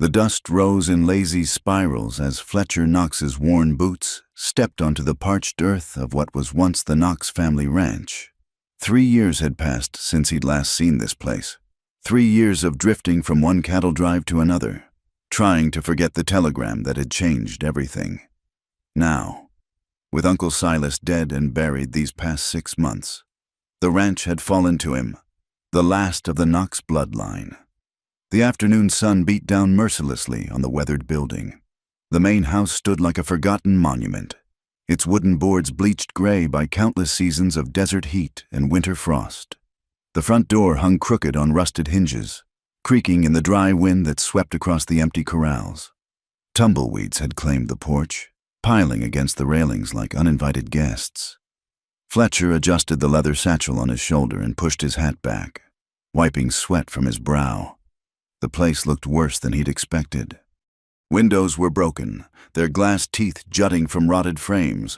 The dust rose in lazy spirals as Fletcher Knox's worn boots stepped onto the parched earth of what was once the Knox family ranch. 3 years had passed since he'd last seen this place. 3 years of drifting from one cattle drive to another, trying to forget the telegram that had changed everything. Now, with Uncle Silas dead and buried these past 6 months, the ranch had fallen to him, the last of the Knox bloodline. The afternoon sun beat down mercilessly on the weathered building. The main house stood like a forgotten monument, its wooden boards bleached gray by countless seasons of desert heat and winter frost. The front door hung crooked on rusted hinges, creaking in the dry wind that swept across the empty corrals. Tumbleweeds had claimed the porch, piling against the railings like uninvited guests. Fletcher adjusted the leather satchel on his shoulder and pushed his hat back, wiping sweat from his brow. The place looked worse than he'd expected. Windows were broken, their glass teeth jutting from rotted frames.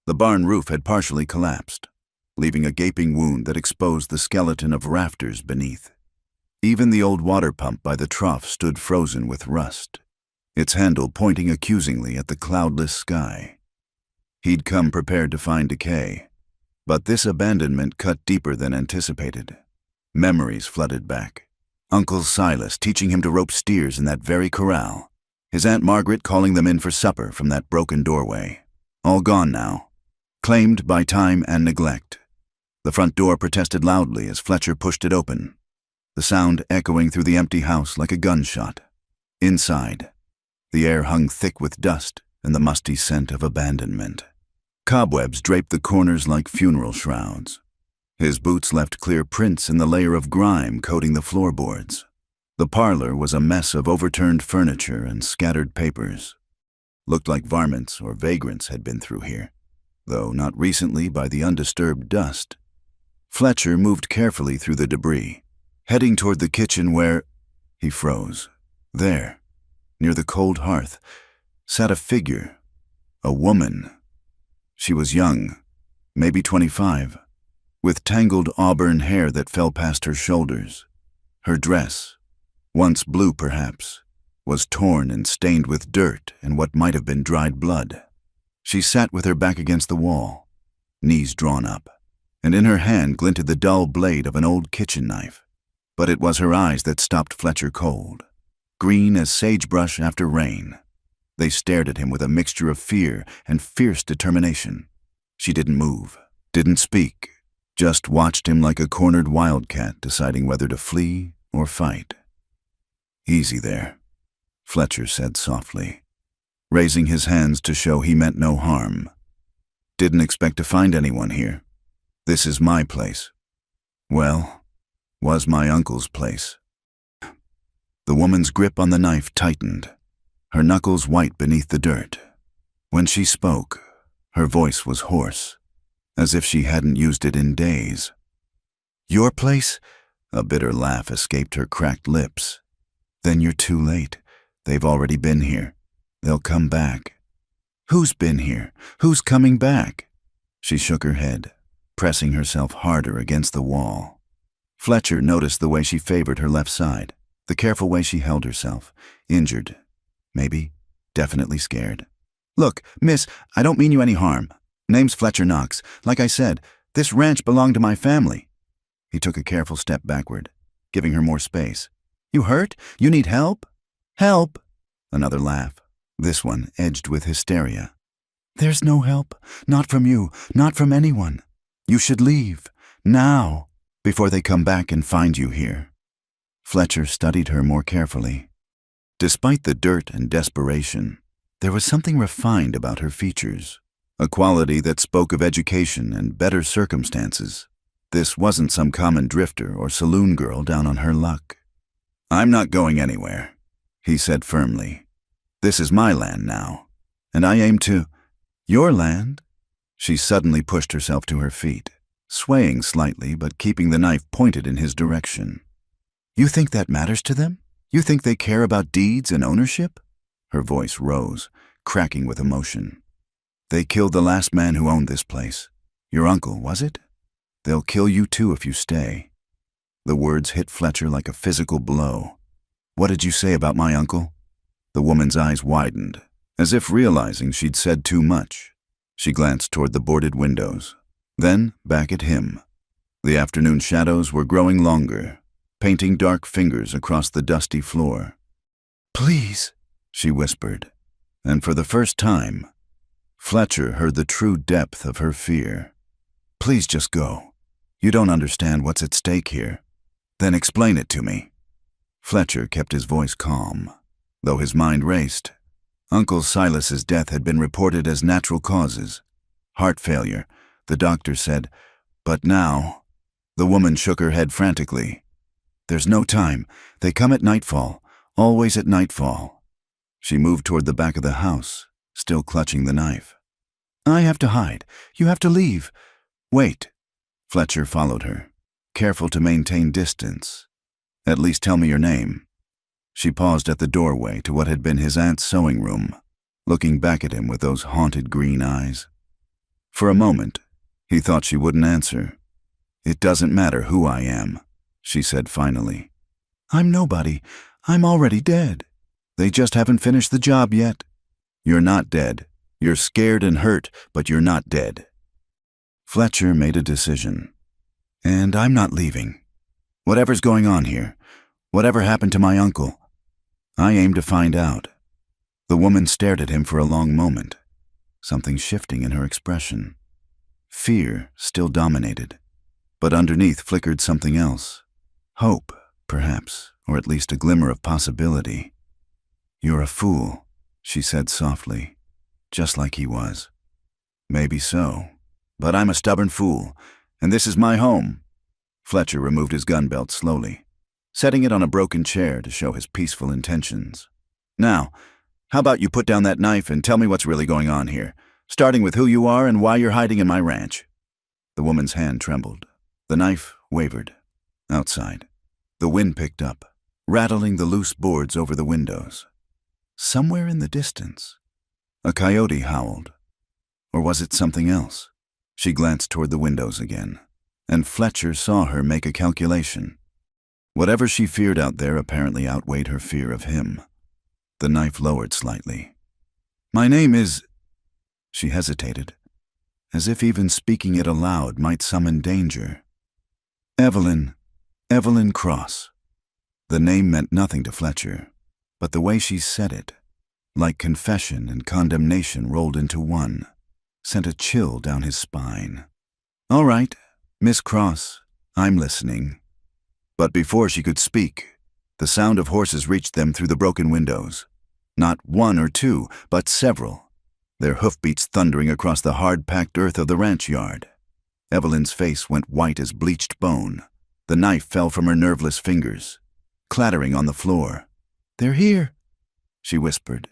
The barn roof had partially collapsed, leaving a gaping wound that exposed the skeleton of rafters beneath. Even the old water pump by the trough stood frozen with rust, its handle pointing accusingly at the cloudless sky. He'd come prepared to find decay, but this abandonment cut deeper than anticipated. Memories flooded back. Uncle Silas teaching him to rope steers in that very corral. His Aunt Margaret calling them in for supper from that broken doorway. All gone now, claimed by time and neglect. The front door protested loudly as Fletcher pushed it open, the sound echoing through the empty house like a gunshot. Inside, the air hung thick with dust and the musty scent of abandonment. Cobwebs draped the corners like funeral shrouds. His boots left clear prints in the layer of grime coating the floorboards. The parlor was a mess of overturned furniture and scattered papers. Looked like varmints or vagrants had been through here, though not recently by the undisturbed dust. Fletcher moved carefully through the debris, heading toward the kitchen where he froze. There, near the cold hearth, sat a figure, a woman. She was young, maybe 25, with tangled auburn hair that fell past her shoulders. Her dress, once blue perhaps, was torn and stained with dirt and what might have been dried blood. She sat with her back against the wall, knees drawn up, and in her hand glinted the dull blade of an old kitchen knife. But it was her eyes that stopped Fletcher cold, green as sagebrush after rain. They stared at him with a mixture of fear and fierce determination. She didn't move, didn't speak, just watched him like a cornered wildcat deciding whether to flee or fight. "Easy there," Fletcher said softly, raising his hands to show he meant no harm. "Didn't expect to find anyone here. This is my place. Well, was my uncle's place." The woman's grip on the knife tightened, her knuckles white beneath the dirt. When she spoke, her voice was hoarse, as if she hadn't used it in days. "Your place?" A bitter laugh escaped her cracked lips. "Then you're too late. They've already been here. They'll come back." "Who's been here? Who's coming back?" She shook her head, pressing herself harder against the wall. Fletcher noticed the way she favored her left side, the careful way she held herself, injured, maybe, definitely scared. "Look, miss, I don't mean you any harm. Name's Fletcher Knox. Like I said, this ranch belonged to my family." He took a careful step backward, giving her more space. "You hurt? You need help?" "Help?" Another laugh, this one edged with hysteria. "There's no help. Not from you. Not from anyone. You should leave. Now. Before they come back and find you here." Fletcher studied her more carefully. Despite the dirt and desperation, there was something refined about her features, a quality that spoke of education and better circumstances. This wasn't some common drifter or saloon girl down on her luck. "I'm not going anywhere," he said firmly. "This is my land now, and I aim to—" "Your land?" She suddenly pushed herself to her feet, swaying slightly but keeping the knife pointed in his direction. "You think that matters to them? You think they care about deeds and ownership?" Her voice rose, cracking with emotion. "They killed the last man who owned this place. Your uncle, was it? They'll kill you too if you stay." The words hit Fletcher like a physical blow. "What did you say about my uncle?" The woman's eyes widened, as if realizing she'd said too much. She glanced toward the boarded windows, then back at him. The afternoon shadows were growing longer, painting dark fingers across the dusty floor. "Please," she whispered, and for the first time, Fletcher heard the true depth of her fear. "Please just go. You don't understand what's at stake here. Then explain it to me." Fletcher kept his voice calm, though his mind raced. Uncle Silas's death had been reported as natural causes. Heart failure, the doctor said. But now, the woman shook her head frantically. "There's no time. They come at nightfall, always at nightfall." She moved toward the back of the house, still clutching the knife. "I have to hide. You have to leave." "Wait." Fletcher followed her, careful to maintain distance. "At least tell me your name." She paused at the doorway to what had been his aunt's sewing room, looking back at him with those haunted green eyes. For a moment, he thought she wouldn't answer. "It doesn't matter who I am," she said finally. "I'm nobody. I'm already dead. They just haven't finished the job yet." "You're not dead. You're scared and hurt, but you're not dead." Fletcher made a decision. "And I'm not leaving. Whatever's going on here, whatever happened to my uncle, I aim to find out." The woman stared at him for a long moment, something shifting in her expression. Fear still dominated, but underneath flickered something else. Hope, perhaps, or at least a glimmer of possibility. "You're a fool," she said softly, just like he was. "Maybe so, but I'm a stubborn fool, and this is my home." Fletcher removed his gun belt slowly, setting it on a broken chair to show his peaceful intentions. "Now, how about you put down that knife and tell me what's really going on here, starting with who you are and why you're hiding in my ranch." The woman's hand trembled. The knife wavered. Outside, the wind picked up, rattling the loose boards over the windows. Somewhere in the distance, a coyote howled. Or was it something else? She glanced toward the windows again, and Fletcher saw her make a calculation. Whatever she feared out there apparently outweighed her fear of him. The knife lowered slightly. "My name is—" She hesitated, as if even speaking it aloud might summon danger. "Evelyn Cross." The name meant nothing to Fletcher, but the way she said it, like confession and condemnation rolled into one, sent a chill down his spine. "All right, Miss Cross, I'm listening." But before she could speak, the sound of horses reached them through the broken windows. Not one or two, but several, their hoofbeats thundering across the hard-packed earth of the ranch yard. Evelyn's face went white as bleached bone. The knife fell from her nerveless fingers, clattering on the floor. "They're here," she whispered.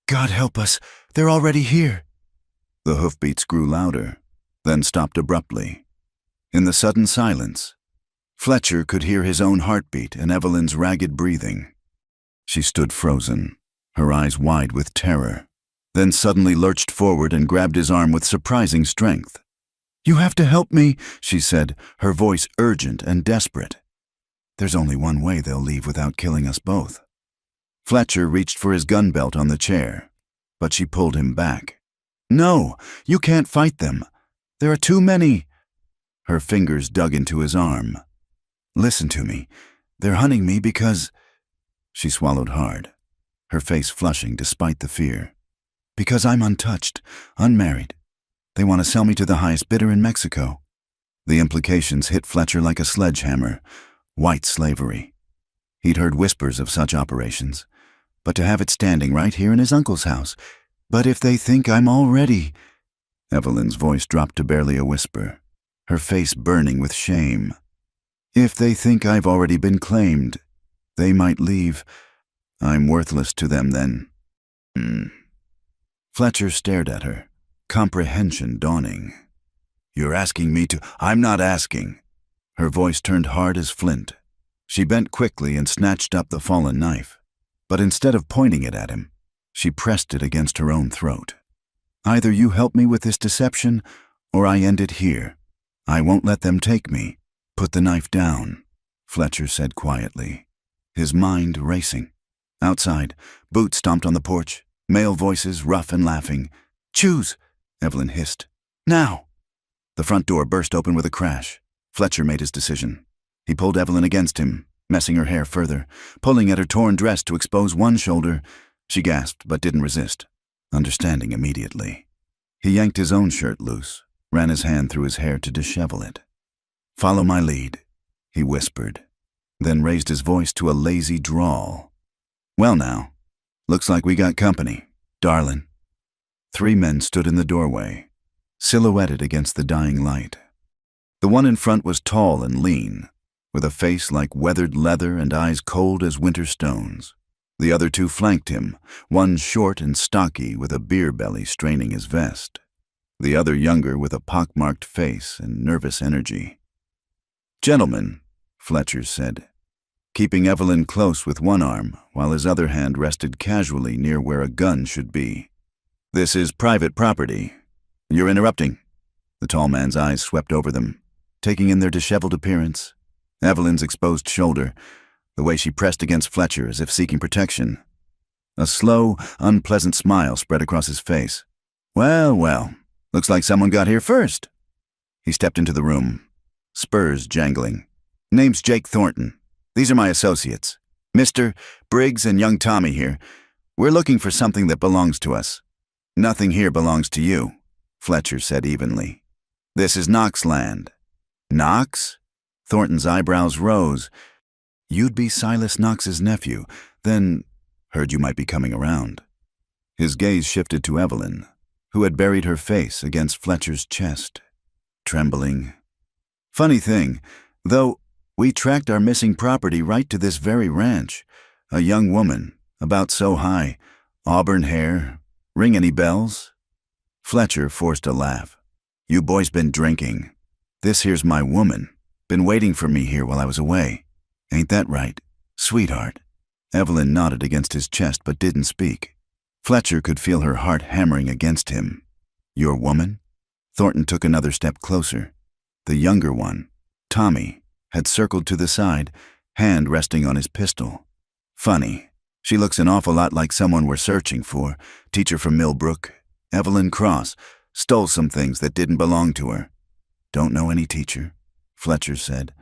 "God help us, they're already here." The hoofbeats grew louder, then stopped abruptly. In the sudden silence, Fletcher could hear his own heartbeat and Evelyn's ragged breathing. She stood frozen, her eyes wide with terror, then suddenly lurched forward and grabbed his arm with surprising strength. "You have to help me," she said, her voice urgent and desperate. "There's only one way they'll leave without killing us both." Fletcher reached for his gun belt on the chair, but she pulled him back. "No, you can't fight them. There are too many." Her fingers dug into his arm. "Listen to me. They're hunting me because—" She swallowed hard, her face flushing despite the fear. "Because I'm untouched, unmarried. They want to sell me to the highest bidder in Mexico." The implications hit Fletcher like a sledgehammer. White slavery. He'd heard whispers of such operations, but to have it standing right here in his uncle's house. "But if they think I'm already—" Evelyn's voice dropped to barely a whisper, her face burning with shame. "If they think I've already been claimed, they might leave. I'm worthless to them then." Fletcher stared at her, comprehension dawning. "You're asking me to—" "I'm not asking." Her voice turned hard as flint. She bent quickly and snatched up the fallen knife, but instead of pointing it at him, she pressed it against her own throat. "Either you help me with this deception, or I end it here. I won't let them take me." "Put the knife down," Fletcher said quietly, his mind racing. Outside, boots stomped on the porch, male voices rough and laughing. "Choose," Evelyn hissed. "Now." The front door burst open with a crash. Fletcher made his decision. He pulled Evelyn against him, messing her hair further, pulling at her torn dress to expose one shoulder. She gasped but didn't resist, understanding immediately. He yanked his own shirt loose, ran his hand through his hair to dishevel it. "Follow my lead," he whispered, then raised his voice to a lazy drawl. "Well now, looks like we got company, darlin'." 3 men stood in the doorway, silhouetted against the dying light. The one in front was tall and lean, with a face like weathered leather and eyes cold as winter stones. The other 2 flanked him, one short and stocky with a beer belly straining his vest, the other younger with a pockmarked face and nervous energy. "Gentlemen," Fletcher said, keeping Evelyn close with one arm while his other hand rested casually near where a gun should be. "This is private property. You're interrupting." The tall man's eyes swept over them, taking in their disheveled appearance, Evelyn's exposed shoulder, the way she pressed against Fletcher as if seeking protection. A slow, unpleasant smile spread across his face. "Well, well, looks like someone got here first." He stepped into the room, spurs jangling. "Name's Jake Thornton. These are my associates, Mr. Briggs and young Tommy here. We're looking for something that belongs to us." "Nothing here belongs to you," Fletcher said evenly. "This is Knox land." "Knox?" Thornton's eyebrows rose. "You'd be Silas Knox's nephew, then heard you might be coming around." His gaze shifted to Evelyn, who had buried her face against Fletcher's chest, trembling. "Funny thing, though, we tracked our missing property right to this very ranch. A young woman, about so high, auburn hair. Ring any bells?" Fletcher forced a laugh. "You boys been drinking. This here's my woman. Been waiting for me here while I was away. Ain't that right, sweetheart?" Evelyn nodded against his chest but didn't speak. Fletcher could feel her heart hammering against him. "Your woman?" Thornton took another step closer. The younger one, Tommy, had circled to the side, hand resting on his pistol. "Funny. She looks an awful lot like someone we're searching for. Teacher from Millbrook, Evelyn Cross, stole some things that didn't belong to her." "Don't know any teacher," Fletcher said.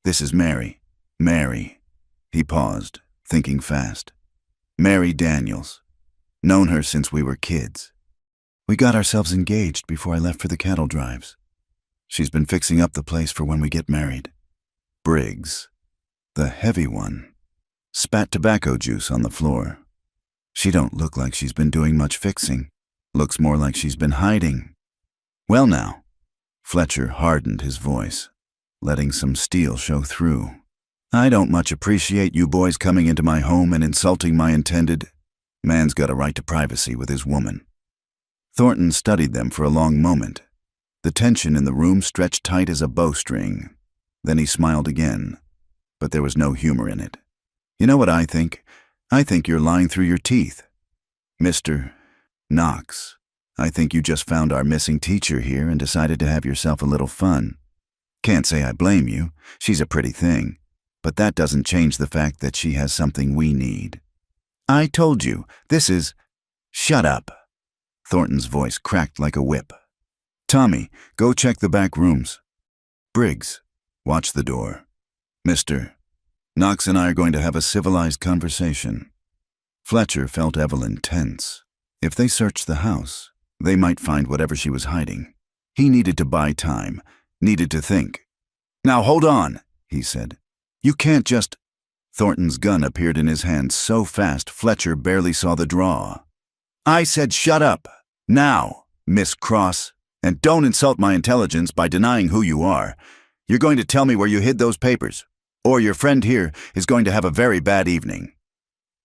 "This is Mary. Mary." He paused, thinking fast. "Mary Daniels. Known her since we were kids. We got ourselves engaged before I left for the cattle drives. She's been fixing up the place for when we get married." Briggs, the heavy one, spat tobacco juice on the floor. "She don't look like she's been doing much fixing. Looks more like she's been hiding." "Well now," Fletcher hardened his voice, letting some steel show through. "I don't much appreciate you boys coming into my home and insulting my intended. Man's got a right to privacy with his woman." Thornton studied them for a long moment. The tension in the room stretched tight as a bowstring. Then he smiled again, but there was no humor in it. "You know what I think? I think you're lying through your teeth. Mr. Knox, I think you just found our missing teacher here and decided to have yourself a little fun. Can't say I blame you. She's a pretty thing. But that doesn't change the fact that she has something we need. I told you, this is—" "Shut up." Thornton's voice cracked like a whip. "Tommy, go check the back rooms. Briggs, watch the door. Mr. Knox and I are going to have a civilized conversation." Fletcher felt Evelyn tense. If they searched the house, they might find whatever she was hiding. He needed to buy time, needed to think. "Now hold on," he said. "You can't just—" Thornton's gun appeared in his hand so fast Fletcher barely saw the draw. "I said shut up. Now, Miss Cross. And don't insult my intelligence by denying who you are. You're going to tell me where you hid those papers, or your friend here is going to have a very bad evening."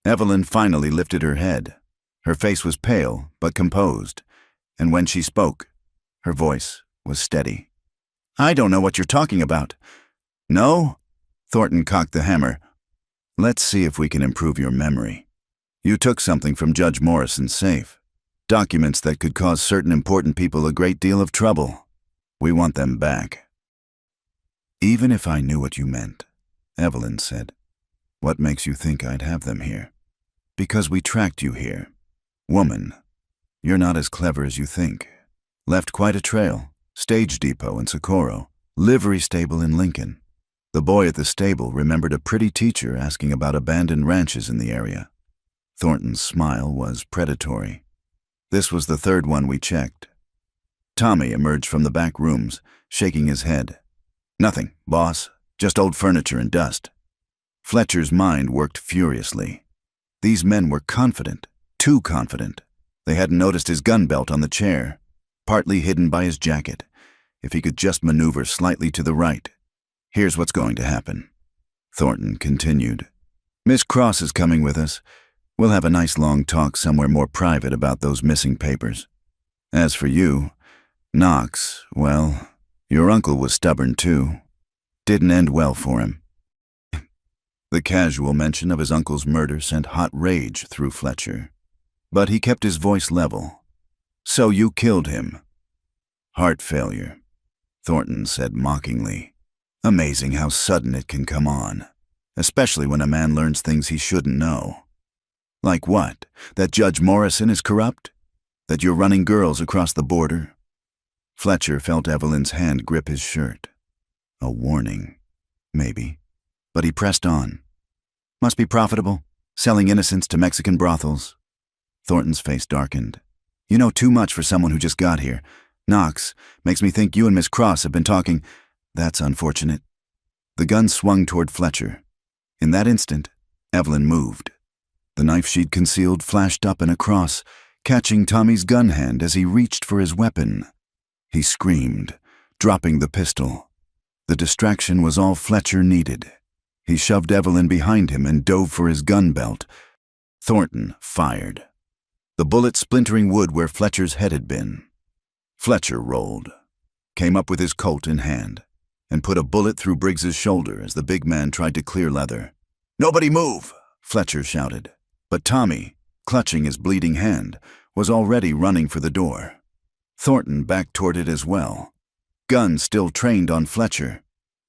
Evelyn finally lifted her head. Her face was pale but composed, and when she spoke, her voice was steady. "I don't know what you're talking about." "No?" Thornton cocked the hammer. "Let's see if we can improve your memory. You took something from Judge Morrison's safe. Documents that could cause certain important people a great deal of trouble. We want them back." "Even if I knew what you meant," Evelyn said, "what makes you think I'd have them here?" because we tracked you here. Woman, you're not as clever as you think. Left quite a trail. Stage depot in Socorro, livery stable in Lincoln. The boy at the stable remembered a pretty teacher asking about abandoned ranches in the area. Thornton's smile was predatory. This was the third one we checked. Tommy emerged from the back rooms, shaking his head. Nothing, boss. Just old furniture and dust. Fletcher's mind worked furiously. These men were confident, too confident. They hadn't noticed his gun belt on the chair, partly hidden by his jacket. If he could just maneuver slightly to the right. Here's what's going to happen. Thornton continued. Miss Cross is coming with us. We'll have a nice long talk somewhere more private about those missing papers. As for you, Knox, well, your uncle was stubborn too. Didn't end well for him. The casual mention of his uncle's murder sent hot rage through Fletcher. But he kept his voice level. So you killed him. Heart failure, Thornton said mockingly. Amazing how sudden it can come on, especially when a man learns things he shouldn't know. Like what? That Judge Morrison is corrupt? That you're running girls across the border? Fletcher felt Evelyn's hand grip his shirt. A warning, maybe. But he pressed on. Must be profitable, selling innocents to Mexican brothels. Thornton's face darkened. You know too much for someone who just got here. Knox, makes me think you and Miss Cross have been talking. That's unfortunate. The gun swung toward Fletcher. In that instant, Evelyn moved. The knife she'd concealed flashed up and across, catching Tommy's gun hand as he reached for his weapon. He screamed, dropping the pistol. The distraction was all Fletcher needed. He shoved Evelyn behind him and dove for his gun belt. Thornton fired. The bullet splintering wood where Fletcher's head had been. Fletcher rolled, came up with his Colt in hand, and put a bullet through Briggs's shoulder as the big man tried to clear leather. Nobody move, Fletcher shouted. But Tommy, clutching his bleeding hand, was already running for the door. Thornton backed toward it as well. Gun still trained on Fletcher.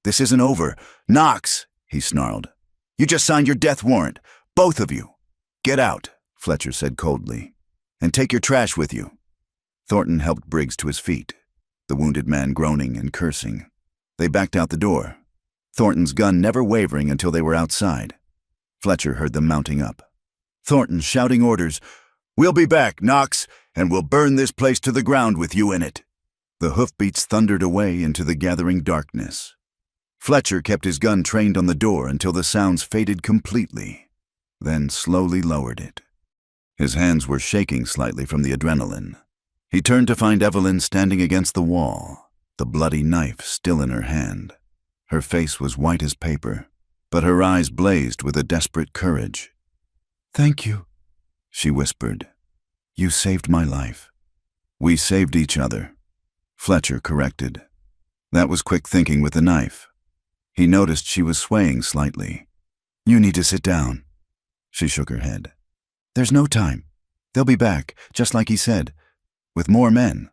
This isn't over. Knox, he snarled. You just signed your death warrant, both of you. Get out, Fletcher said coldly, and take your trash with you. Thornton helped Briggs to his feet, the wounded man groaning and cursing. They backed out the door, Thornton's gun never wavering until they were outside. Fletcher heard them mounting up. Thornton shouting orders, "We'll be back, Knox, and we'll burn this place to the ground with you in it." The hoofbeats thundered away into the gathering darkness. Fletcher kept his gun trained on the door until the sounds faded completely, then slowly lowered it. His hands were shaking slightly from the adrenaline. He turned to find Evelyn standing against the wall, the bloody knife still in her hand. Her face was white as paper, but her eyes blazed with a desperate courage. "Thank you," she whispered. "You saved my life." "We saved each other," Fletcher corrected. That was quick thinking with the knife. He noticed she was swaying slightly. "You need to sit down." She shook her head. "There's no time. They'll be back, just like he said, with more men."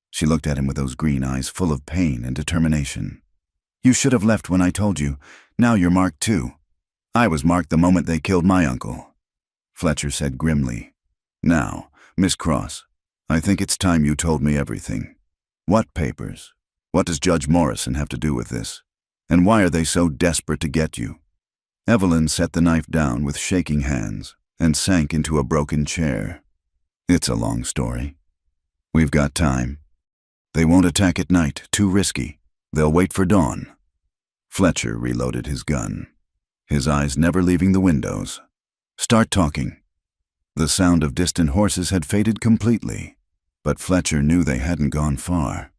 She looked at him with those green eyes full of pain and determination. "You should have left when I told you. Now you're marked too. I was marked the moment they killed my uncle." Fletcher said grimly, "Now, Miss Cross, I think it's time you told me everything. What papers? What does Judge Morrison have to do with this? And why are they so desperate to get you?" Evelyn set the knife down with shaking hands and sank into a broken chair. "It's a long story. We've got time. They won't attack at night, too risky. They'll wait for dawn." Fletcher reloaded his gun, his eyes never leaving the windows. "Start talking." The sound of distant horses had faded completely, but Fletcher knew they hadn't gone far.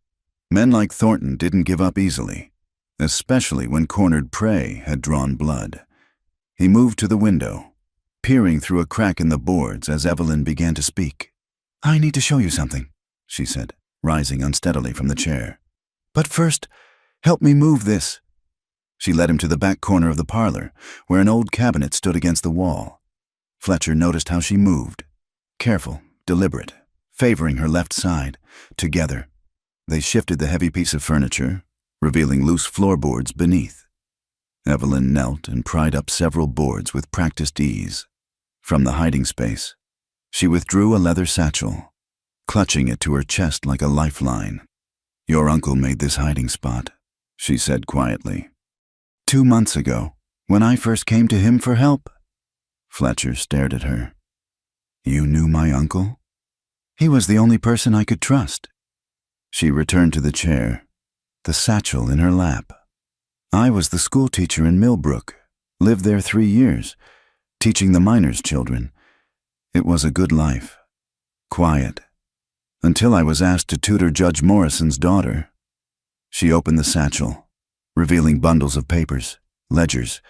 Men like Thornton didn't give up easily, especially when cornered prey had drawn blood. He moved to the window, peering through a crack in the boards as Evelyn began to speak. "I need to show you something," she said, rising unsteadily from the chair. "But first, help me move this." She led him to the back corner of the parlor, where an old cabinet stood against the wall. Fletcher noticed how she moved. Careful, deliberate, favoring her left side. Together, they shifted the heavy piece of furniture, revealing loose floorboards beneath. Evelyn knelt and pried up several boards with practiced ease. From the hiding space, she withdrew a leather satchel, clutching it to her chest like a lifeline. "Your uncle made this hiding spot," she said quietly. "2 months ago, when I first came to him for help." Fletcher stared at her. "You knew my uncle?" "He was the only person I could trust." She returned to the chair, the satchel in her lap. "I was the school teacher in Millbrook, lived there 3 years, teaching the miners' children. It was a good life, quiet, until I was asked to tutor Judge Morrison's daughter." She opened the satchel, revealing bundles of papers, ledgers,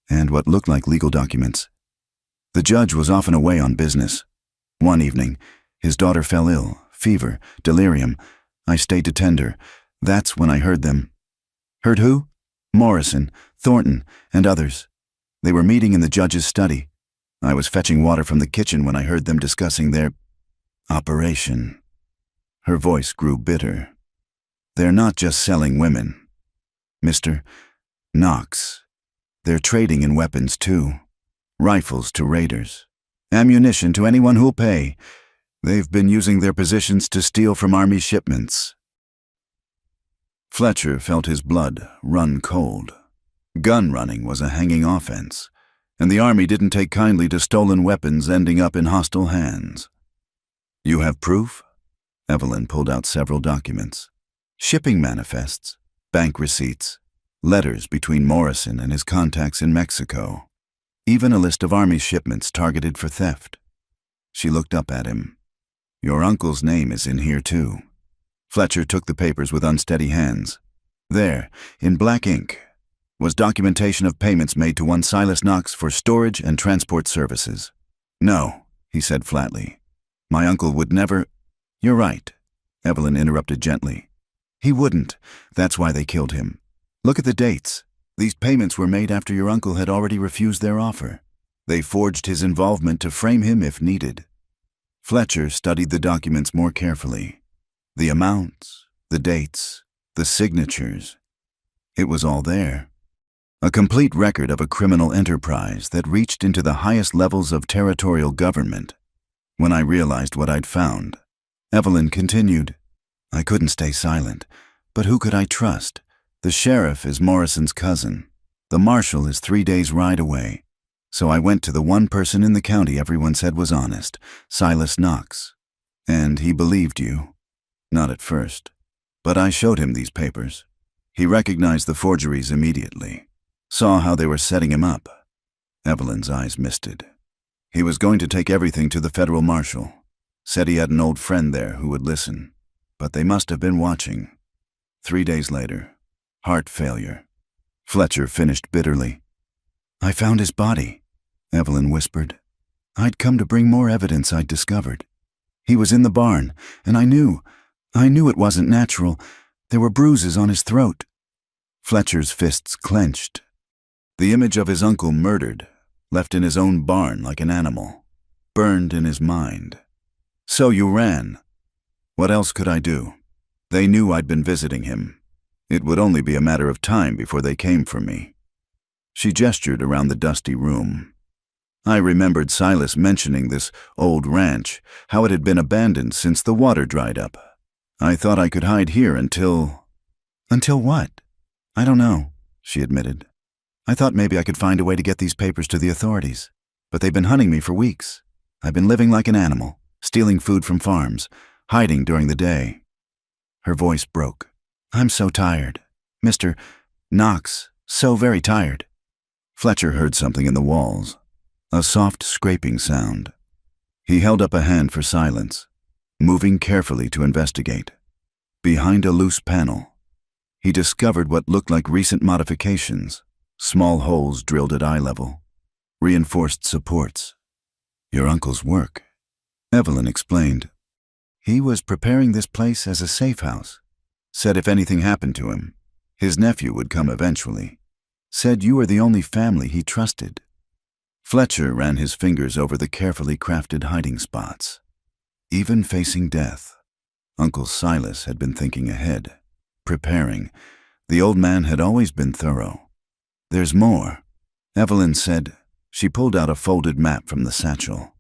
and what looked like legal documents. The judge was often away on business. One evening, his daughter fell ill, fever, delirium. I stayed to tend her. That's when I heard them. "Heard who?" "Morrison, Thornton, and others. They were meeting in the judge's study. I was fetching water from the kitchen when I heard them discussing their operation." Her voice grew bitter. "They're not just selling women, Mr. Knox. They're trading in weapons too. Rifles to raiders, ammunition to anyone who'll pay. They've been using their positions to steal from Army shipments." Fletcher felt his blood run cold. Gun running was a hanging offense, and the Army didn't take kindly to stolen weapons ending up in hostile hands. "You have proof?" Evelyn pulled out several documents. Shipping manifests, bank receipts, letters between Morrison and his contacts in Mexico, even a list of Army shipments targeted for theft. She looked up at him. "Your uncle's name is in here too." Fletcher took the papers with unsteady hands. There, in black ink, was documentation of payments made to one Silas Knox for storage and transport services. "No," he said flatly. "My uncle would never—" "You're right," Evelyn interrupted gently. "He wouldn't. That's why they killed him. Look at the dates. These payments were made after your uncle had already refused their offer. They forged his involvement to frame him if needed." Fletcher studied the documents more carefully. The amounts, the dates, the signatures. It was all there. A complete record of a criminal enterprise that reached into the highest levels of territorial government. When I realized what I'd found, Evelyn continued, "I couldn't stay silent, but who could I trust? The sheriff is Morrison's cousin. The marshal is 3 days' ride away. So I went to the one person in the county everyone said was honest, Silas Knox. And he believed you. Not at first. But I showed him these papers. He recognized the forgeries immediately. Saw how they were setting him up." Evelyn's eyes misted. "He was going to take everything to the federal marshal. Said he had an old friend there who would listen. But they must have been watching." 3 days later, heart failure. Fletcher finished bitterly. "I found his body," Evelyn whispered. "I'd come to bring more evidence I'd discovered. He was in the barn, and I knew it wasn't natural. There were bruises on his throat." Fletcher's fists clenched. The image of his uncle murdered, left in his own barn like an animal, burned in his mind. "So you ran." "What else could I do? They knew I'd been visiting him. It would only be a matter of time before they came for me." She gestured around the dusty room. I remembered Silas mentioning this old ranch, how it had been abandoned since the water dried up. I thought I could hide here until... "Until what?" "I don't know," she admitted. "I thought maybe I could find a way to get these papers to the authorities. But they've been hunting me for weeks. I've been living like an animal, stealing food from farms, hiding during the day." Her voice broke. "I'm so tired. Mr. Knox, so very tired." Fletcher heard something in the walls, a soft scraping sound. He held up a hand for silence, moving carefully to investigate. Behind a loose panel, he discovered what looked like recent modifications, small holes drilled at eye level, reinforced supports. "Your uncle's work," Evelyn explained. "He was preparing this place as a safe house. Said if anything happened to him, his nephew would come eventually. Said you were the only family he trusted." Fletcher ran his fingers over the carefully crafted hiding spots. Even facing death, Uncle Silas had been thinking ahead, preparing. The old man had always been thorough. "There's more," Evelyn said, She pulled out a folded map from the satchel.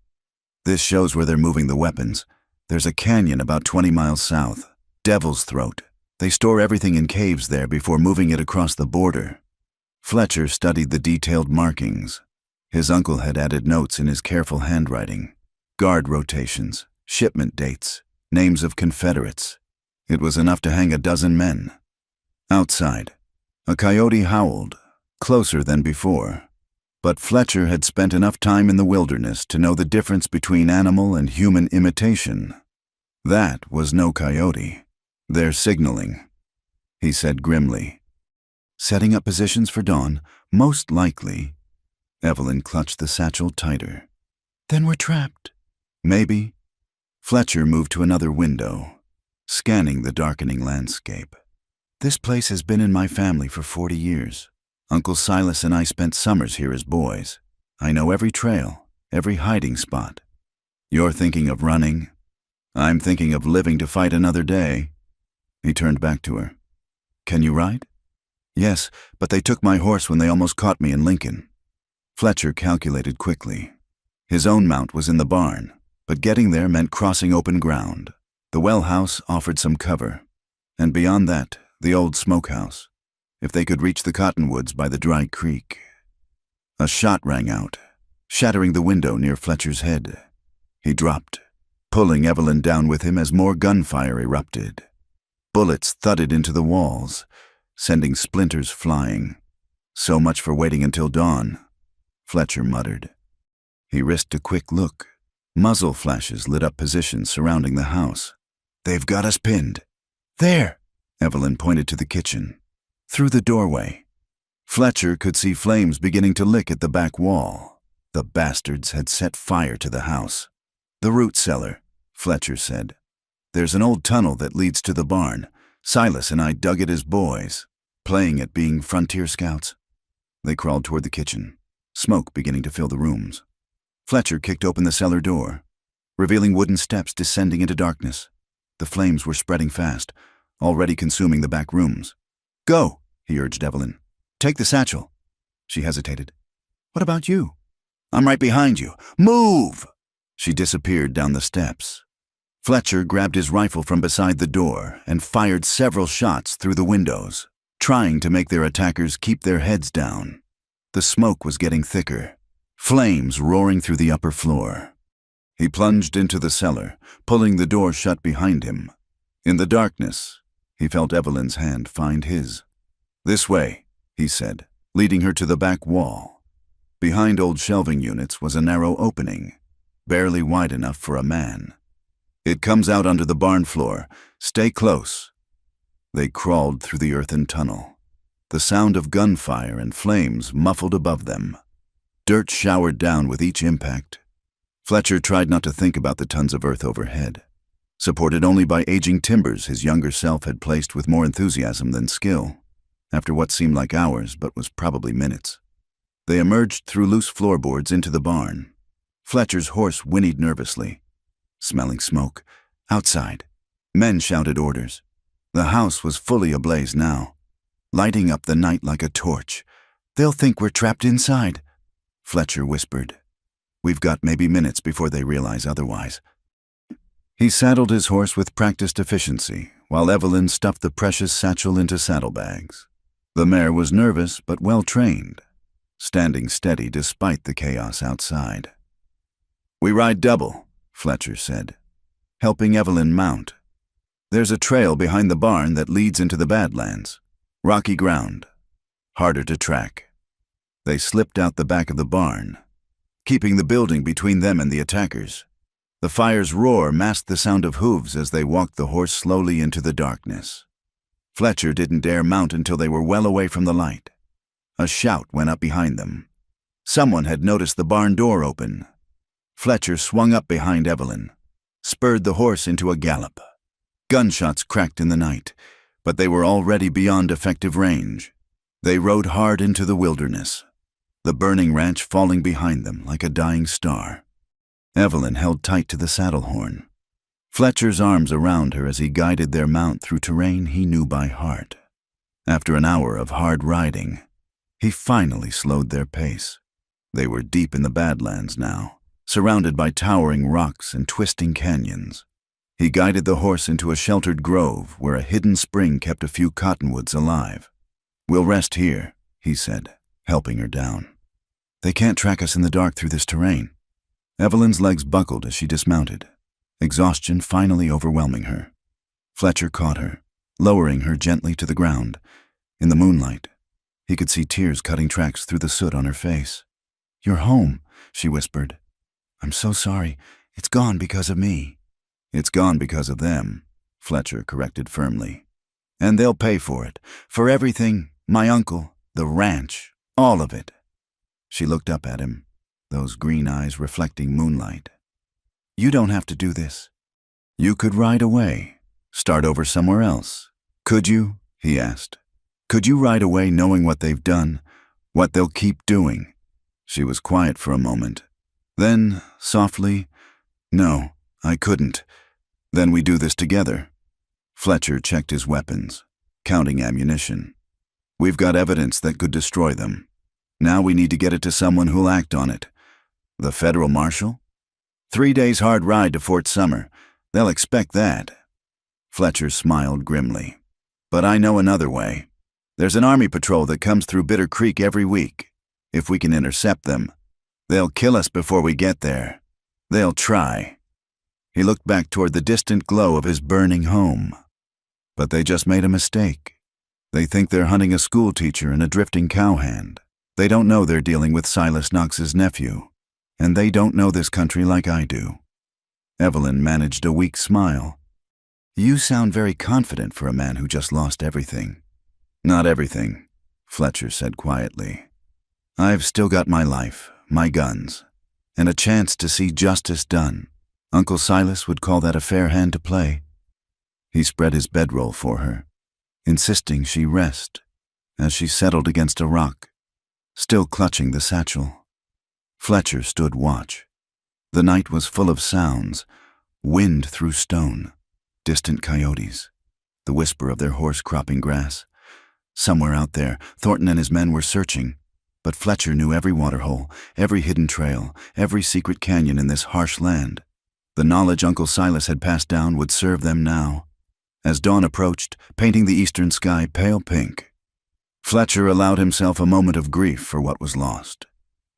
"This shows where they're moving the weapons. There's a canyon about 20 miles south. Devil's Throat. They store everything in caves there before moving it across the border." Fletcher studied the detailed markings. His uncle had added notes in his careful handwriting. Guard rotations, shipment dates, names of Confederates. It was enough to hang a dozen men. Outside, a coyote howled, closer than before. But Fletcher had spent enough time in the wilderness to know the difference between animal and human imitation. That was no coyote. "They're signaling," he said grimly. "Setting up positions for dawn, most likely." Evelyn clutched the satchel tighter. "Then we're trapped." "Maybe." Fletcher moved to another window, scanning the darkening landscape. "This place has been in my family for 40 years. Uncle Silas and I spent summers here as boys. I know every trail, every hiding spot." "You're thinking of running? I'm thinking of living to fight another day." He turned back to her. "Can you ride?" "Yes, but they took my horse when they almost caught me in Lincoln." Fletcher calculated quickly. His own mount was in the barn, but getting there meant crossing open ground. The well house offered some cover, and beyond that, the old smokehouse. If they could reach the cottonwoods by the dry creek. A shot rang out, shattering the window near Fletcher's head. He dropped, pulling Evelyn down with him as more gunfire erupted. Bullets thudded into the walls, sending splinters flying. "So much for waiting until dawn," Fletcher muttered. He risked a quick look. Muzzle flashes lit up positions surrounding the house. "They've got us pinned." "There!" Evelyn pointed to the kitchen. Through the doorway, Fletcher could see flames beginning to lick at the back wall. The bastards had set fire to the house. "The root cellar," Fletcher said. "There's an old tunnel that leads to the barn. Silas and I dug it as boys, playing at being frontier scouts." They crawled toward the kitchen, smoke beginning to fill the rooms. Fletcher kicked open the cellar door, revealing wooden steps descending into darkness. The flames were spreading fast, already consuming the back rooms. "Go," he urged Evelyn. "Take the satchel." She hesitated. "What about you?" "I'm right behind you. Move!" She disappeared down the steps. Fletcher grabbed his rifle from beside the door and fired several shots through the windows, trying to make their attackers keep their heads down. The smoke was getting thicker, flames roaring through the upper floor. He plunged into the cellar, pulling the door shut behind him. In the darkness, he felt Evelyn's hand find his. "This way," he said, leading her to the back wall. Behind old shelving units was a narrow opening, barely wide enough for a man. "It comes out under the barn floor. Stay close." They crawled through the earthen tunnel. The sound of gunfire and flames muffled above them. Dirt showered down with each impact. Fletcher tried not to think about the tons of earth overhead. Supported only by aging timbers his younger self had placed with more enthusiasm than skill, after what seemed like hours but was probably minutes. They emerged through loose floorboards into the barn. Fletcher's horse whinnied nervously. Smelling smoke. Outside, men shouted orders. The house was fully ablaze now, lighting up the night like a torch. "They'll think we're trapped inside," Fletcher whispered. "We've got maybe minutes before they realize otherwise." He saddled his horse with practiced efficiency, while Evelyn stuffed the precious satchel into saddlebags. The mare was nervous but well-trained, standing steady despite the chaos outside. "We ride double," Fletcher said, helping Evelyn mount. "There's a trail behind the barn that leads into the Badlands. Rocky ground, harder to track." They slipped out the back of the barn, keeping the building between them and the attackers. The fire's roar masked the sound of hooves as they walked the horse slowly into the darkness. Fletcher didn't dare mount until they were well away from the light. A shout went up behind them. Someone had noticed the barn door open. Fletcher swung up behind Evelyn, spurred the horse into a gallop. Gunshots cracked in the night, but they were already beyond effective range. They rode hard into the wilderness, the burning ranch falling behind them like a dying star. Evelyn held tight to the saddle horn, Fletcher's arms around her as he guided their mount through terrain he knew by heart. After an hour of hard riding, he finally slowed their pace. They were deep in the Badlands now, surrounded by towering rocks and twisting canyons. He guided the horse into a sheltered grove where a hidden spring kept a few cottonwoods alive. "We'll rest here," he said, helping her down. "They can't track us in the dark through this terrain." Evelyn's legs buckled as she dismounted, exhaustion finally overwhelming her. Fletcher caught her, lowering her gently to the ground. In the moonlight, he could see tears cutting tracks through the soot on her face. "You're home," she whispered. "I'm so sorry. It's gone because of me." "It's gone because of them," Fletcher corrected firmly. "And they'll pay for it. For everything, my uncle, the ranch, all of it." She looked up at him, those green eyes reflecting moonlight. "You don't have to do this." "You could ride away, start over somewhere else. Could you?" he asked. "Could you ride away knowing what they've done, what they'll keep doing?" She was quiet for a moment. Then, softly, "No, I couldn't. Then we do this together." Fletcher checked his weapons, counting ammunition. "We've got evidence that could destroy them. Now we need to get it to someone who'll act on it. The federal marshal? 3 days hard ride to Fort Summer. They'll expect that." Fletcher smiled grimly. "But I know another way. There's an army patrol that comes through Bitter Creek every week. If we can intercept them, they'll kill us before we get there. They'll try." He looked back toward the distant glow of his burning home. "But they just made a mistake. They think they're hunting a schoolteacher and a drifting cowhand. They don't know they're dealing with Silas Knox's nephew. And they don't know this country like I do." Evelyn managed a weak smile. "You sound very confident for a man who just lost everything." "Not everything," Fletcher said quietly. "I've still got my life, my guns, and a chance to see justice done. Uncle Silas would call that a fair hand to play." He spread his bedroll for her, insisting she rest as she settled against a rock, still clutching the satchel. Fletcher stood watch. The night was full of sounds, wind through stone, distant coyotes, the whisper of their horse cropping grass. Somewhere out there, Thornton and his men were searching, but Fletcher knew every waterhole, every hidden trail, every secret canyon in this harsh land. The knowledge Uncle Silas had passed down would serve them now. As dawn approached, painting the eastern sky pale pink, Fletcher allowed himself a moment of grief for what was lost.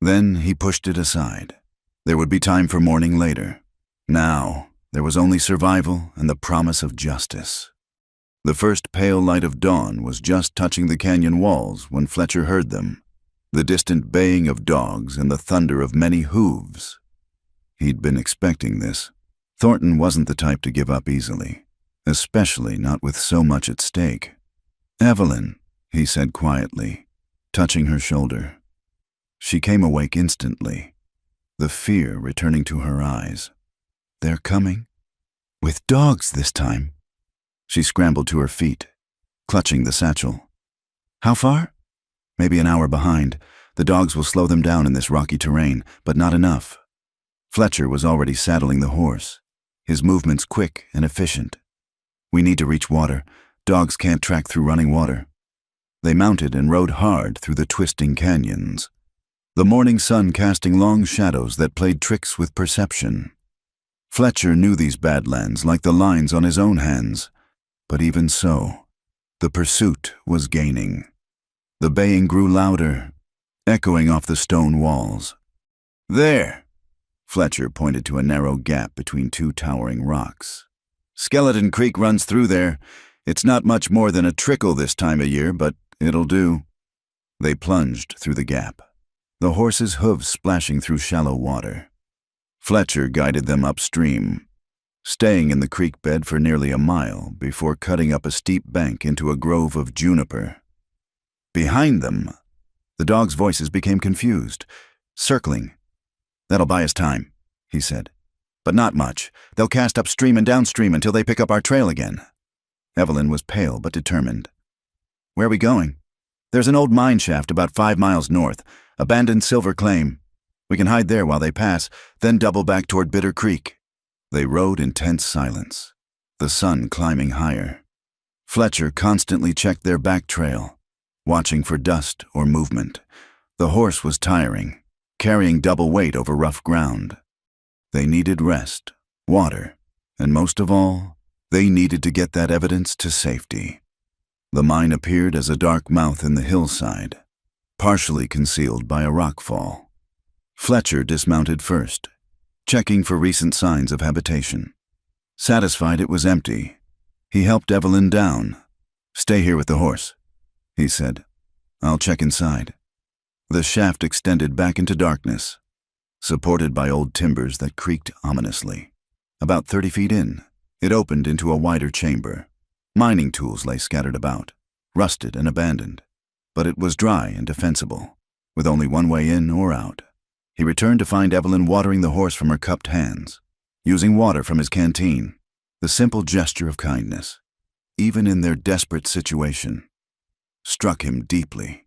Then he pushed it aside. There would be time for mourning later. Now, there was only survival and the promise of justice. The first pale light of dawn was just touching the canyon walls when Fletcher heard them, the distant baying of dogs and the thunder of many hooves. He'd been expecting this. Thornton wasn't the type to give up easily, especially not with so much at stake. "Evelyn," he said quietly, touching her shoulder. She came awake instantly, the fear returning to her eyes. "They're coming? With dogs this time?" She scrambled to her feet, clutching the satchel. "How far?" "Maybe an hour behind. The dogs will slow them down in this rocky terrain, but not enough." Fletcher was already saddling the horse, his movements quick and efficient. "We need to reach water. Dogs can't track through running water." They mounted and rode hard through the twisting canyons, the morning sun casting long shadows that played tricks with perception. Fletcher knew these badlands like the lines on his own hands, but even so, the pursuit was gaining. The baying grew louder, echoing off the stone walls. "There!" Fletcher pointed to a narrow gap between two towering rocks. "Skeleton Creek runs through there. It's not much more than a trickle this time of year, but it'll do." They plunged through the gap, the horses' hooves splashing through shallow water. Fletcher guided them upstream, staying in the creek bed for nearly a mile before cutting up a steep bank into a grove of juniper. Behind them, the dogs' voices became confused, circling. "That'll buy us time," he said. "But not much. They'll cast upstream and downstream until they pick up our trail again." Evelyn was pale but determined. "Where are we going?" "There's an old mine shaft about 5 miles north, abandoned silver claim. We can hide there while they pass, then double back toward Bitter Creek." They rode in tense silence, the sun climbing higher. Fletcher constantly checked their back trail, watching for dust or movement. The horse was tiring, carrying double weight over rough ground. They needed rest, water, and most of all, they needed to get that evidence to safety. The mine appeared as a dark mouth in the hillside, partially concealed by a rockfall. Fletcher dismounted first, checking for recent signs of habitation. Satisfied it was empty, he helped Evelyn down. "Stay here with the horse," he said. "I'll check inside." The shaft extended back into darkness, supported by old timbers that creaked ominously. About 30 feet in, it opened into a wider chamber. Mining tools lay scattered about, rusted and abandoned, but it was dry and defensible, with only one way in or out. He returned to find Evelyn watering the horse from her cupped hands, using water from his canteen, the simple gesture of kindness, even in their desperate situation, struck him deeply.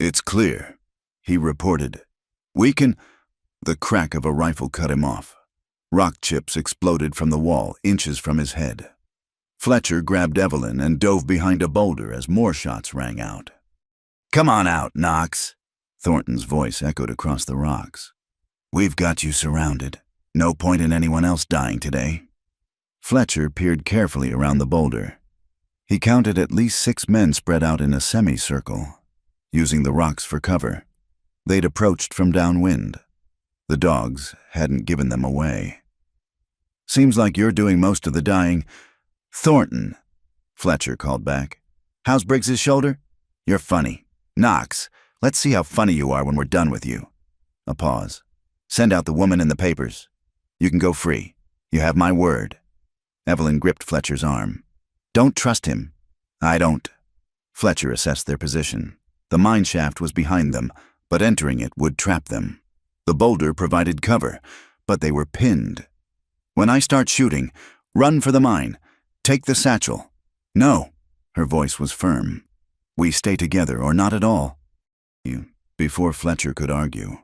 "It's clear," he reported. "We can—" The crack of a rifle cut him off. Rock chips exploded from the wall, inches from his head. Fletcher grabbed Evelyn and dove behind a boulder as more shots rang out. "Come on out, Knox," Thornton's voice echoed across the rocks. "We've got you surrounded. No point in anyone else dying today." Fletcher peered carefully around the boulder. He counted at least 6 men spread out in a semicircle, using the rocks for cover. They'd approached from downwind. The dogs hadn't given them away. "Seems like you're doing most of the dying." "Thornton," Fletcher called back. "How's Briggs's shoulder?" "You're funny. Knox, let's see how funny you are when we're done with you." A pause. "Send out the woman and the papers. You can go free. You have my word." Evelyn gripped Fletcher's arm. "Don't trust him." "I don't." Fletcher assessed their position. The mine shaft was behind them, but entering it would trap them. The boulder provided cover, but they were pinned. "When I start shooting, run for the mine. Take the satchel." "No." Her voice was firm. "We stay together or not at all." Before Fletcher could argue,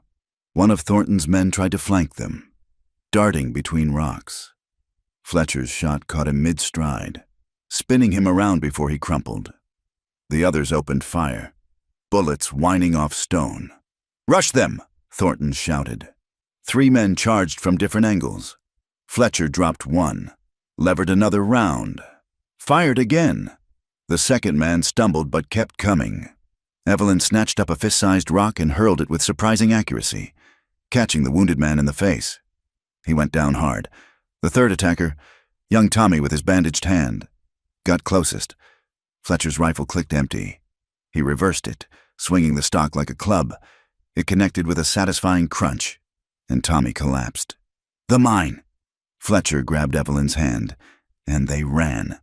one of Thornton's men tried to flank them, darting between rocks. Fletcher's shot caught him mid-stride, spinning him around before he crumpled. The others opened fire, bullets whining off stone. "Rush them!" Thornton shouted. 3 men charged from different angles. Fletcher dropped one, levered another round, fired again. The second man stumbled but kept coming. Evelyn snatched up a fist-sized rock and hurled it with surprising accuracy, catching the wounded man in the face. He went down hard. The third attacker, young Tommy with his bandaged hand, got closest. Fletcher's rifle clicked empty. He reversed it, swinging the stock like a club. It connected with a satisfying crunch, and Tommy collapsed. "The mine!" Fletcher grabbed Evelyn's hand, and they ran.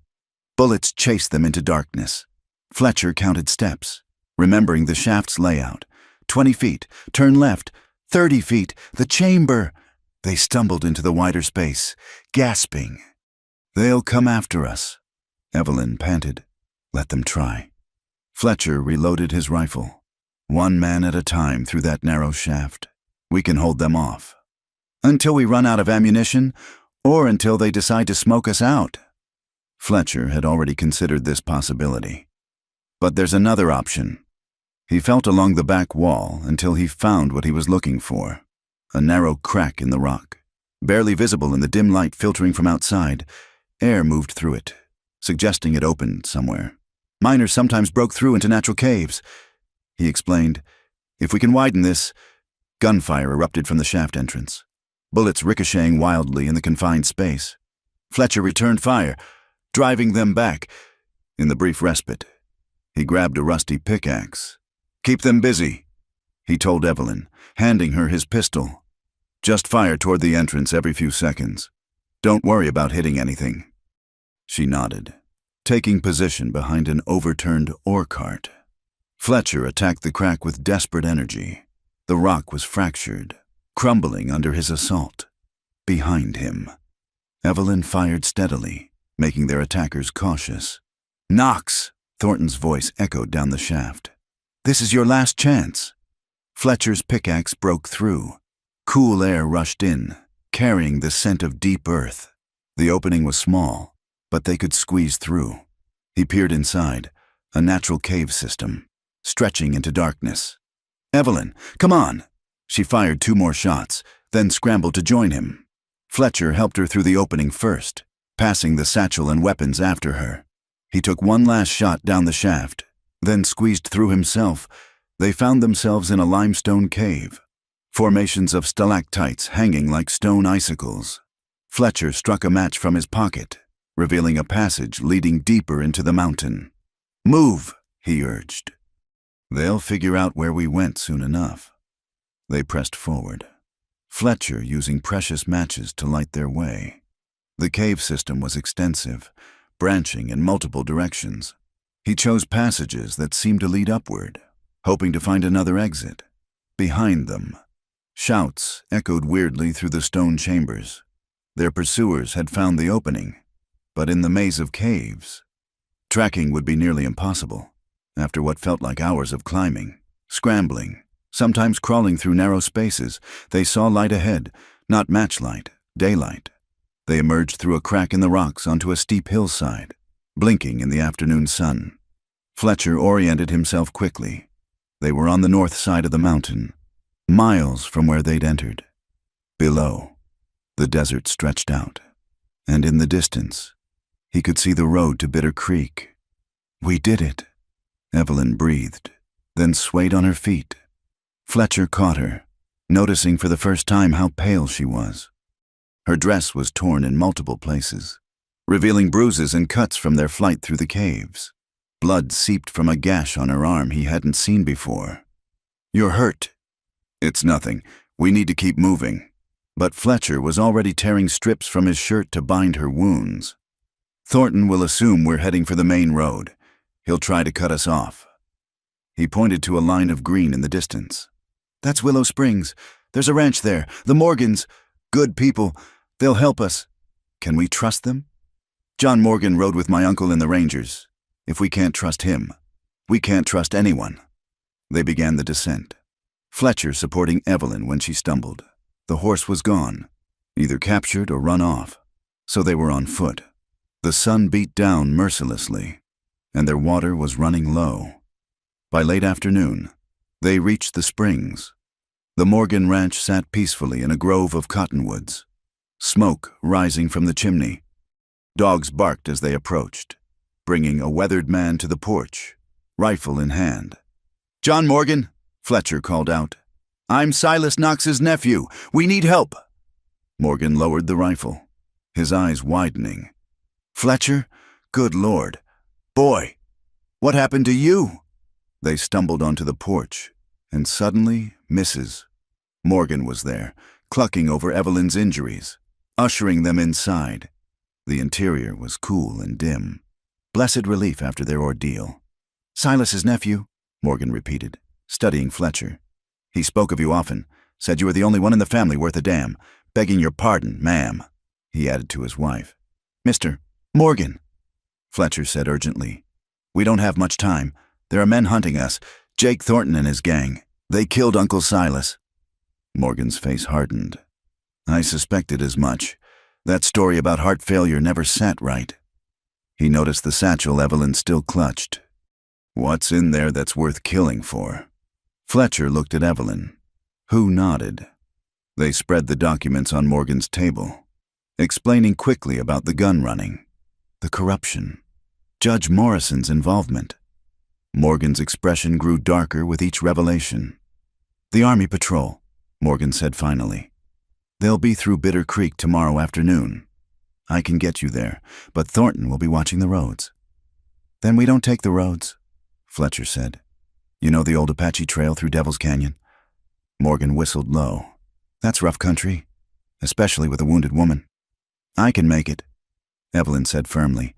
Bullets chased them into darkness. Fletcher counted steps, remembering the shaft's layout. 20 feet, turn left, 30 feet, the chamber. They stumbled into the wider space, gasping. "They'll come after us," Evelyn panted. "Let them try." Fletcher reloaded his rifle. "1 man at a time through that narrow shaft. We can hold them off. Until we run out of ammunition, or until they decide to smoke us out." Fletcher had already considered this possibility. "But there's another option." He felt along the back wall until he found what he was looking for. A narrow crack in the rock, barely visible in the dim light filtering from outside. Air moved through it, suggesting it opened somewhere. "Miners sometimes broke through into natural caves," he explained. "If we can widen this—" Gunfire erupted from the shaft entrance, bullets ricocheting wildly in the confined space. Fletcher returned fire, driving them back. In the brief respite, he grabbed a rusty pickaxe. "Keep them busy," he told Evelyn, handing her his pistol. "Just fire toward the entrance every few seconds. Don't worry about hitting anything." She nodded, taking position behind an overturned ore cart. Fletcher attacked the crack with desperate energy. The rock was fractured, crumbling under his assault. Behind him, Evelyn fired steadily, making their attackers cautious. "Knox!" Thornton's voice echoed down the shaft. "This is your last chance." Fletcher's pickaxe broke through. Cool air rushed in, carrying the scent of deep earth. The opening was small, but they could squeeze through. He peered inside, a natural cave system, stretching into darkness. "Evelyn, come on!" She fired 2 more shots, then scrambled to join him. Fletcher helped her through the opening first, passing the satchel and weapons after her. He took one last shot down the shaft, then squeezed through himself. They found themselves in a limestone cave, formations of stalactites hanging like stone icicles. Fletcher struck a match from his pocket, revealing a passage leading deeper into the mountain. "Move," he urged. "They'll figure out where we went soon enough." They pressed forward, Fletcher using precious matches to light their way. The cave system was extensive, branching in multiple directions. He chose passages that seemed to lead upward, hoping to find another exit. Behind them, shouts echoed weirdly through the stone chambers. Their pursuers had found the opening, but in the maze of caves, tracking would be nearly impossible. After what felt like hours of climbing, scrambling, sometimes crawling through narrow spaces, they saw light ahead, not matchlight, daylight. They emerged through a crack in the rocks onto a steep hillside, blinking in the afternoon sun. Fletcher oriented himself quickly. They were on the north side of the mountain, miles from where they'd entered. Below, the desert stretched out, and in the distance, he could see the road to Bitter Creek. "We did it," Evelyn breathed, then swayed on her feet. Fletcher caught her, noticing for the first time how pale she was. Her dress was torn in multiple places, revealing bruises and cuts from their flight through the caves. Blood seeped from a gash on her arm he hadn't seen before. "You're hurt." "It's nothing. We need to keep moving." But Fletcher was already tearing strips from his shirt to bind her wounds. "Thornton will assume we're heading for the main road. He'll try to cut us off." He pointed to a line of green in the distance. "That's Willow Springs. There's a ranch there. The Morgans. Good people. They'll help us." "Can we trust them?" "John Morgan rode with my uncle in the Rangers. If we can't trust him, we can't trust anyone." They began the descent, Fletcher supporting Evelyn when she stumbled. The horse was gone, either captured or run off, so they were on foot. The sun beat down mercilessly, and their water was running low. By late afternoon, they reached the springs. The Morgan ranch sat peacefully in a grove of cottonwoods, smoke rising from the chimney. Dogs barked as they approached, bringing a weathered man to the porch, rifle in hand. "John Morgan," Fletcher called out. "I'm Silas Knox's nephew. We need help." Morgan lowered the rifle, his eyes widening. "Fletcher? Good Lord. Boy, what happened to you?" They stumbled onto the porch, and suddenly, Mrs. Morgan was there, clucking over Evelyn's injuries, ushering them inside. The interior was cool and dim. Blessed relief after their ordeal. "Silas's nephew," Morgan repeated, studying Fletcher. "He spoke of you often, said you were the only one in the family worth a damn. Begging your pardon, ma'am," he added to his wife. "Mr. Morgan," Fletcher said urgently. "We don't have much time. There are men hunting us, Jake Thornton and his gang. They killed Uncle Silas." Morgan's face hardened. "I suspected as much. That story about heart failure never sat right." He noticed the satchel Evelyn still clutched. "What's in there that's worth killing for?" Fletcher looked at Evelyn, who nodded. They spread the documents on Morgan's table, explaining quickly about the gun running, the corruption, Judge Morrison's involvement. Morgan's expression grew darker with each revelation. "The Army Patrol," Morgan said finally. "They'll be through Bitter Creek tomorrow afternoon. I can get you there, but Thornton will be watching the roads." "Then we don't take the roads," Fletcher said. "You know the old Apache Trail through Devil's Canyon?" Morgan whistled low. "That's rough country, especially with a wounded woman." "I can make it," Evelyn said firmly.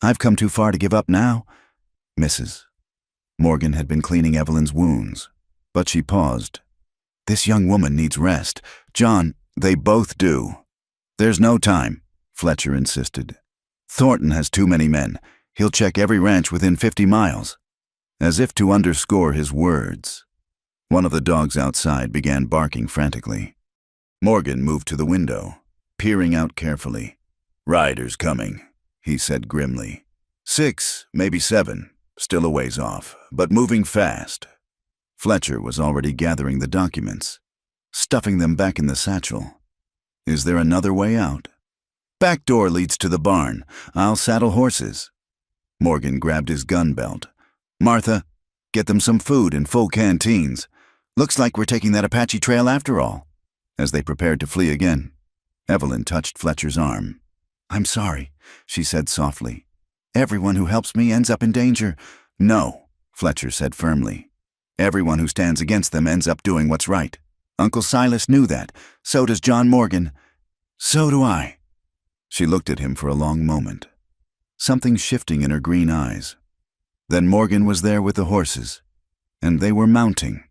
"I've come too far to give up now." "Mrs." Morgan had been cleaning Evelyn's wounds, but she paused. "This young woman needs rest. John, they both do." "There's no time," Fletcher insisted. "Thornton has too many men. He'll check every ranch within 50 miles. As if to underscore his words, one of the dogs outside began barking frantically. Morgan moved to the window, peering out carefully. "Riders coming," he said grimly. 6, maybe 7, still a ways off, but moving fast. Fletcher was already gathering the documents. stuffing them back in the satchel. Is there another way out? Back door leads to the barn. I'll saddle horses. Morgan grabbed his gun belt. Martha, get them some food and full canteens. Looks like we're taking that Apache trail after all. As they prepared to flee again, Evelyn touched Fletcher's arm. I'm sorry, she said softly. Everyone who helps me ends up in danger. No, Fletcher said firmly. Everyone who stands against them ends up doing what's right. Uncle Silas knew that. So does John Morgan. So do I. She looked at him for a long moment, something shifting in her green eyes. Then Morgan was there with the horses, and they were mounting,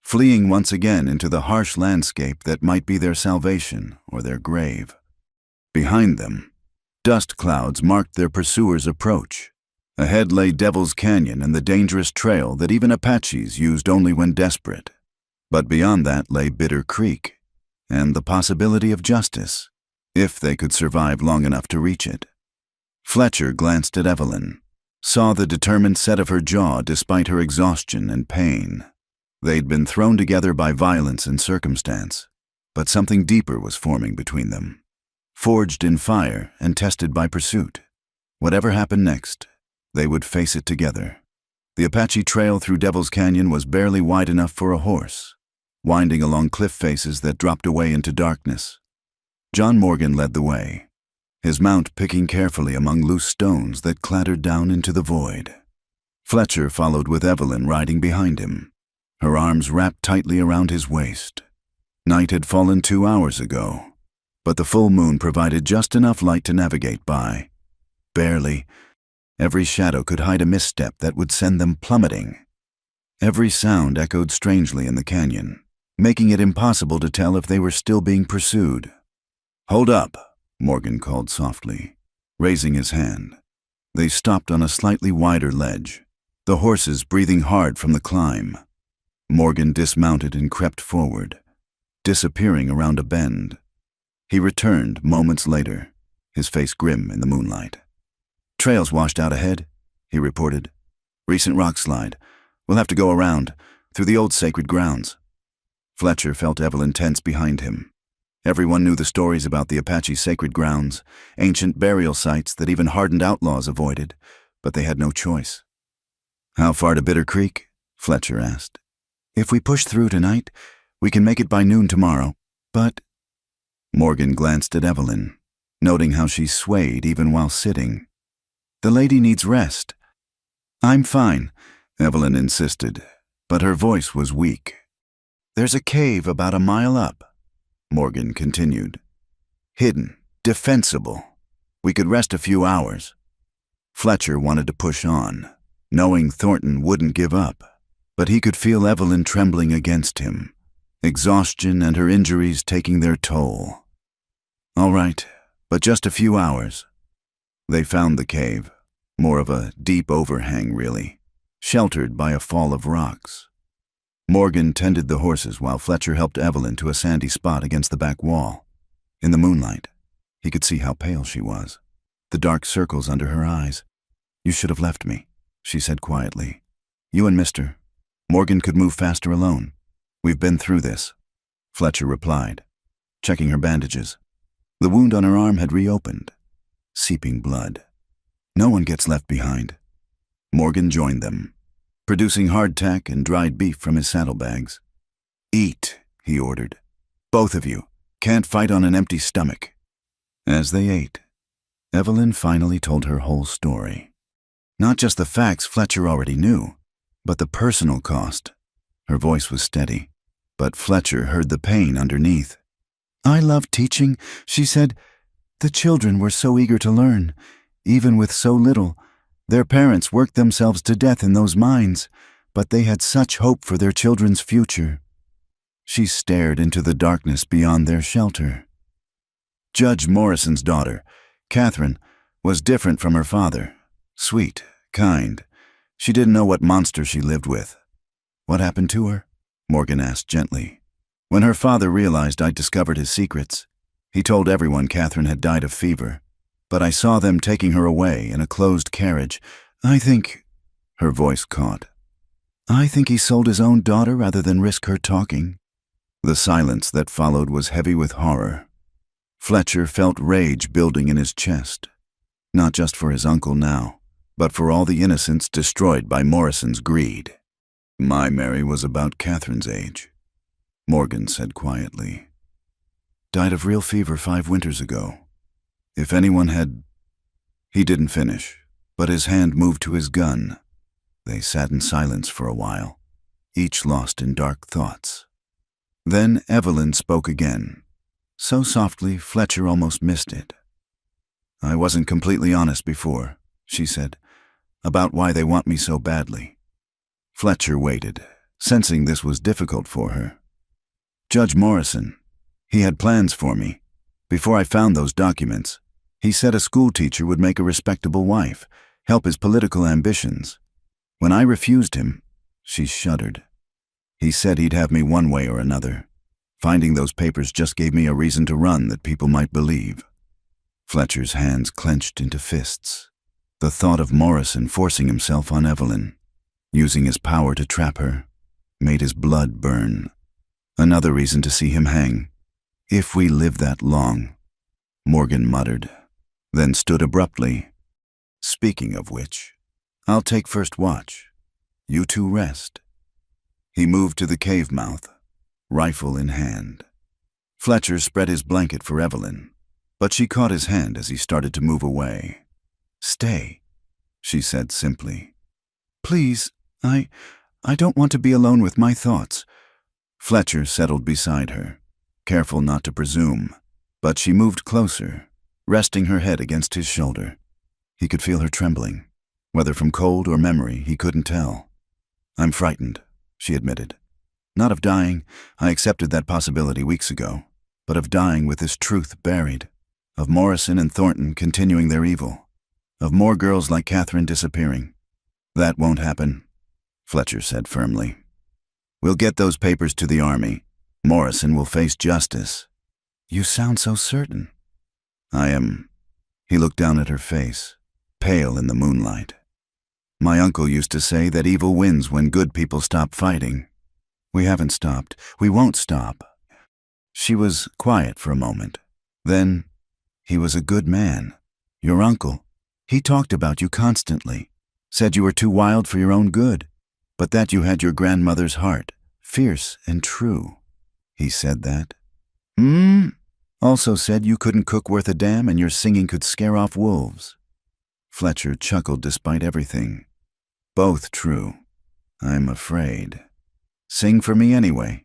fleeing once again into the harsh landscape that might be their salvation or their grave. Behind them, dust clouds marked their pursuers' approach. Ahead lay Devil's Canyon and the dangerous trail that even Apaches used only when desperate. But beyond that lay Bitter Creek, and the possibility of justice, if they could survive long enough to reach it. Fletcher glanced at Evelyn, saw the determined set of her jaw despite her exhaustion and pain. They'd been thrown together by violence and circumstance, but something deeper was forming between them, forged in fire and tested by pursuit. Whatever happened next, they would face it together. The Apache trail through Devil's Canyon was barely wide enough for a horse, winding along cliff faces that dropped away into darkness. John Morgan led the way, his mount picking carefully among loose stones that clattered down into the void. Fletcher followed with Evelyn riding behind him, her arms wrapped tightly around his waist. Night had fallen 2 hours ago, but the full moon provided just enough light to navigate by. Barely. Every shadow could hide a misstep that would send them plummeting. Every sound echoed strangely in the canyon, making it impossible to tell if they were still being pursued. Hold up, Morgan called softly, raising his hand. They stopped on a slightly wider ledge, the horses breathing hard from the climb. Morgan dismounted and crept forward, disappearing around a bend. He returned moments later, his face grim in the moonlight. Trail's washed out ahead, he reported. Recent rock slide. We'll have to go around, through the old sacred grounds. Fletcher felt Evelyn tense behind him. Everyone knew the stories about the Apache sacred grounds, ancient burial sites that even hardened outlaws avoided, but they had no choice. How far to Bitter Creek? Fletcher asked. If we push through tonight, we can make it by noon tomorrow, but... Morgan glanced at Evelyn, noting how she swayed even while sitting. The lady needs rest. I'm fine, Evelyn insisted, but her voice was weak. There's a cave about a mile up, Morgan continued. Hidden, defensible. We could rest a few hours. Fletcher wanted to push on, knowing Thornton wouldn't give up, but he could feel Evelyn trembling against him, exhaustion and her injuries taking their toll. All right, but just a few hours. They found the cave, more of a deep overhang really, sheltered by a fall of rocks. Morgan tended the horses while Fletcher helped Evelyn to a sandy spot against the back wall. In the moonlight, he could see how pale she was, the dark circles under her eyes. You should have left me, she said quietly. You and Mr. Morgan could move faster alone. We've been through this, Fletcher replied, checking her bandages. The wound on her arm had reopened, seeping blood. No one gets left behind. Morgan joined them, producing hardtack and dried beef from his saddlebags. Eat, he ordered. Both of you. Can't fight on an empty stomach. As they ate, Evelyn finally told her whole story. Not just the facts Fletcher already knew, but the personal cost. Her voice was steady, but Fletcher heard the pain underneath. I love teaching, she said. The children were so eager to learn, even with so little. Their parents worked themselves to death in those mines, but they had such hope for their children's future. She stared into the darkness beyond their shelter. Judge Morrison's daughter, Catherine, was different from her father. Sweet, kind. She didn't know what monster she lived with. What happened to her? Morgan asked gently. When her father realized I'd discovered his secrets, he told everyone Catherine had died of fever. But I saw them taking her away in a closed carriage. I think... Her voice caught. I think he sold his own daughter rather than risk her talking. The silence that followed was heavy with horror. Fletcher felt rage building in his chest, not just for his uncle now, but for all the innocents destroyed by Morrison's greed. My Mary was about Catherine's age, Morgan said quietly. Died of real fever 5 winters ago. If anyone had... He didn't finish, but his hand moved to his gun. They sat in silence for a while, each lost in dark thoughts. Then Evelyn spoke again, so softly Fletcher almost missed it. I wasn't completely honest before, she said, about why they want me so badly. Fletcher waited, sensing this was difficult for her. Judge Morrison, he had plans for me. Before I found those documents, he said a schoolteacher would make a respectable wife, help his political ambitions. When I refused him, she shuddered. He said he'd have me one way or another. Finding those papers just gave me a reason to run that people might believe. Fletcher's hands clenched into fists. The thought of Morrison forcing himself on Evelyn, using his power to trap her, made his blood burn. Another reason to see him hang. If we live that long, Morgan muttered, then stood abruptly. Speaking of which, I'll take first watch. You two rest. He moved to the cave mouth, rifle in hand. Fletcher spread his blanket for Evelyn, but she caught his hand as he started to move away. Stay, she said simply. Please, I don't want to be alone with my thoughts. Fletcher settled beside her, careful not to presume, but she moved closer, resting her head against his shoulder. He could feel her trembling. Whether from cold or memory, he couldn't tell. I'm frightened, she admitted. Not of dying, I accepted that possibility weeks ago, but of dying with this truth buried, of Morrison and Thornton continuing their evil, of more girls like Catherine disappearing. That won't happen, Fletcher said firmly. We'll get those papers to the army. Morrison will face justice. You sound so certain. I am. He looked down at her face, pale in the moonlight. My uncle used to say that evil wins when good people stop fighting. We haven't stopped. We won't stop. She was quiet for a moment. Then, he was a good man. Your uncle. He talked about you constantly. Said you were too wild for your own good, but that you had your grandmother's heart, fierce and true. He said that. Also said you couldn't cook worth a damn and your singing could scare off wolves. Fletcher chuckled despite everything. Both true, I'm afraid. Sing for me anyway.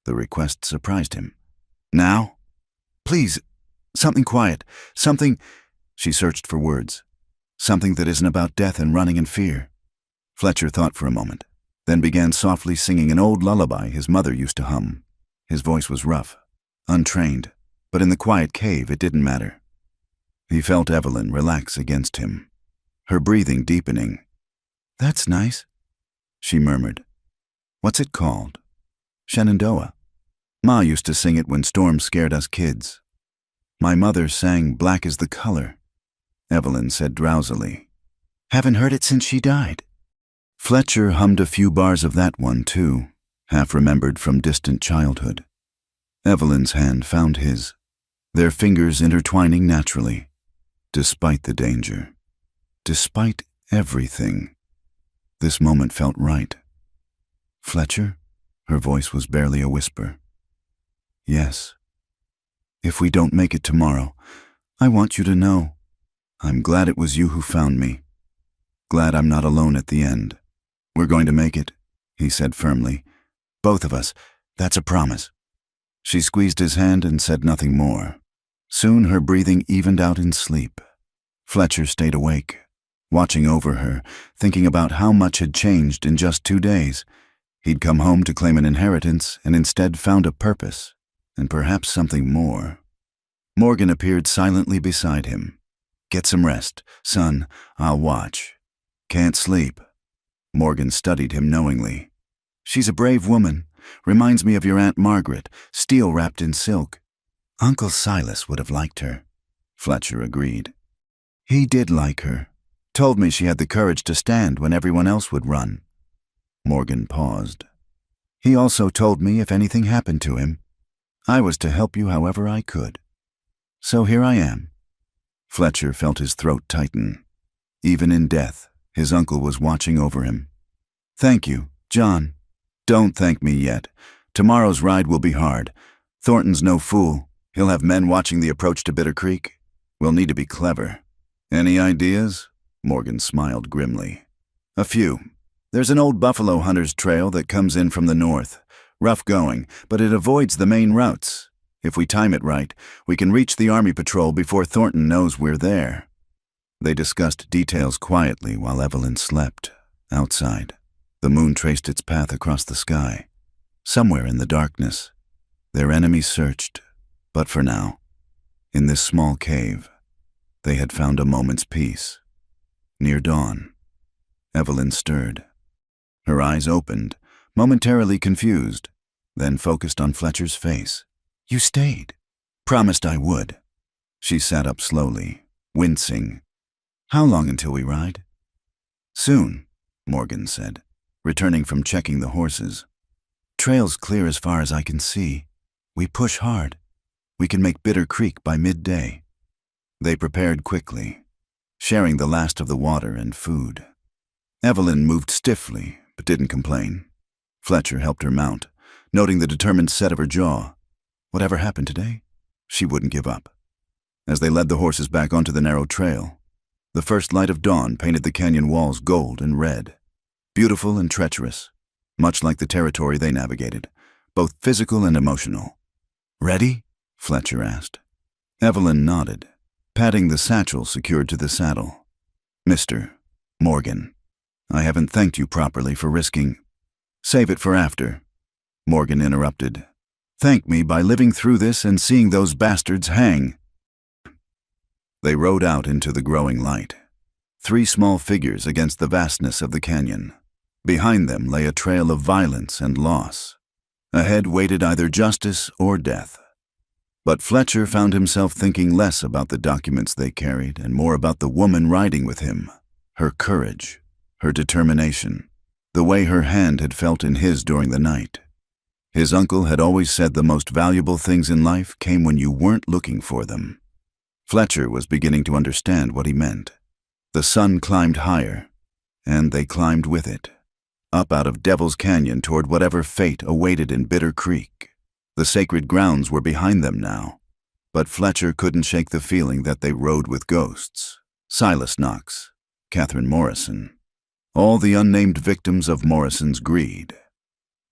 The request surprised him. Now? Please, something quiet, something... She searched for words. Something that isn't about death and running in fear. Fletcher thought for a moment, then began softly singing an old lullaby his mother used to hum. His voice was rough, untrained, but in the quiet cave it didn't matter. He felt Evelyn relax against him, her breathing deepening. That's nice, she murmured. What's it called? Shenandoah. Ma used to sing it when storms scared us kids. My mother sang Black is the Color, Evelyn said drowsily. Haven't heard it since she died. Fletcher hummed a few bars of that one too, half remembered from distant childhood. Evelyn's hand found his, their fingers intertwining naturally, despite the danger, despite everything. This moment felt right. Fletcher? Her voice was barely a whisper. Yes. If we don't make it tomorrow, I want you to know, I'm glad it was you who found me. Glad I'm not alone at the end. We're going to make it, he said firmly. Both of us. That's a promise. She squeezed his hand and said nothing more. Soon her breathing evened out in sleep. Fletcher stayed awake, watching over her, thinking about how much had changed in just 2 days. He'd come home to claim an inheritance and instead found a purpose, and perhaps something more. Morgan appeared silently beside him. Get some rest, son. I'll watch. Can't sleep. Morgan studied him knowingly. She's a brave woman. Reminds me of your Aunt Margaret, steel wrapped in silk. Uncle Silas would have liked her, Fletcher agreed. He did like her. Told me she had the courage to stand when everyone else would run. Morgan paused. He also told me if anything happened to him, I was to help you however I could. So here I am." Fletcher felt his throat tighten. Even in death, his uncle was watching over him. "Thank you, John." "Don't thank me yet. Tomorrow's ride will be hard. Thornton's no fool. He'll have men watching the approach to Bitter Creek. We'll need to be clever." "Any ideas?" Morgan smiled grimly. "A few. There's an old buffalo hunter's trail that comes in from the north. Rough going, but it avoids the main routes. If we time it right, we can reach the Army patrol before Thornton knows we're there." They discussed details quietly while Evelyn slept. Outside, the moon traced its path across the sky. Somewhere in the darkness, their enemies searched, but for now, in this small cave, they had found a moment's peace. Near dawn, Evelyn stirred. Her eyes opened, momentarily confused, then focused on Fletcher's face. "You stayed." "Promised I would." She sat up slowly, wincing. "How long until we ride?" "Soon," Morgan said, returning from checking the horses. "Trail's clear as far as I can see. We push hard. We can make Bitter Creek by midday." They prepared quickly, sharing the last of the water and food. Evelyn moved stiffly, but didn't complain. Fletcher helped her mount, noting the determined set of her jaw. Whatever happened today, she wouldn't give up. As they led the horses back onto the narrow trail, the first light of dawn painted the canyon walls gold and red. Beautiful and treacherous, much like the territory they navigated, both physical and emotional. "Ready?" Fletcher asked. Evelyn nodded, patting the satchel secured to the saddle. "Mr. Morgan, I haven't thanked you properly for risking—" "Save it for after," Morgan interrupted. "Thank me by living through this and seeing those bastards hang." They rode out into the growing light, 3 small figures against the vastness of the canyon. Behind them lay a trail of violence and loss. Ahead waited either justice or death. But Fletcher found himself thinking less about the documents they carried and more about the woman riding with him, her courage, her determination, the way her hand had felt in his during the night. His uncle had always said the most valuable things in life came when you weren't looking for them. Fletcher was beginning to understand what he meant. The sun climbed higher, and they climbed with it, up out of Devil's Canyon toward whatever fate awaited in Bitter Creek. The sacred grounds were behind them now, but Fletcher couldn't shake the feeling that they rode with ghosts. Silas Knox, Catherine Morrison, all the unnamed victims of Morrison's greed.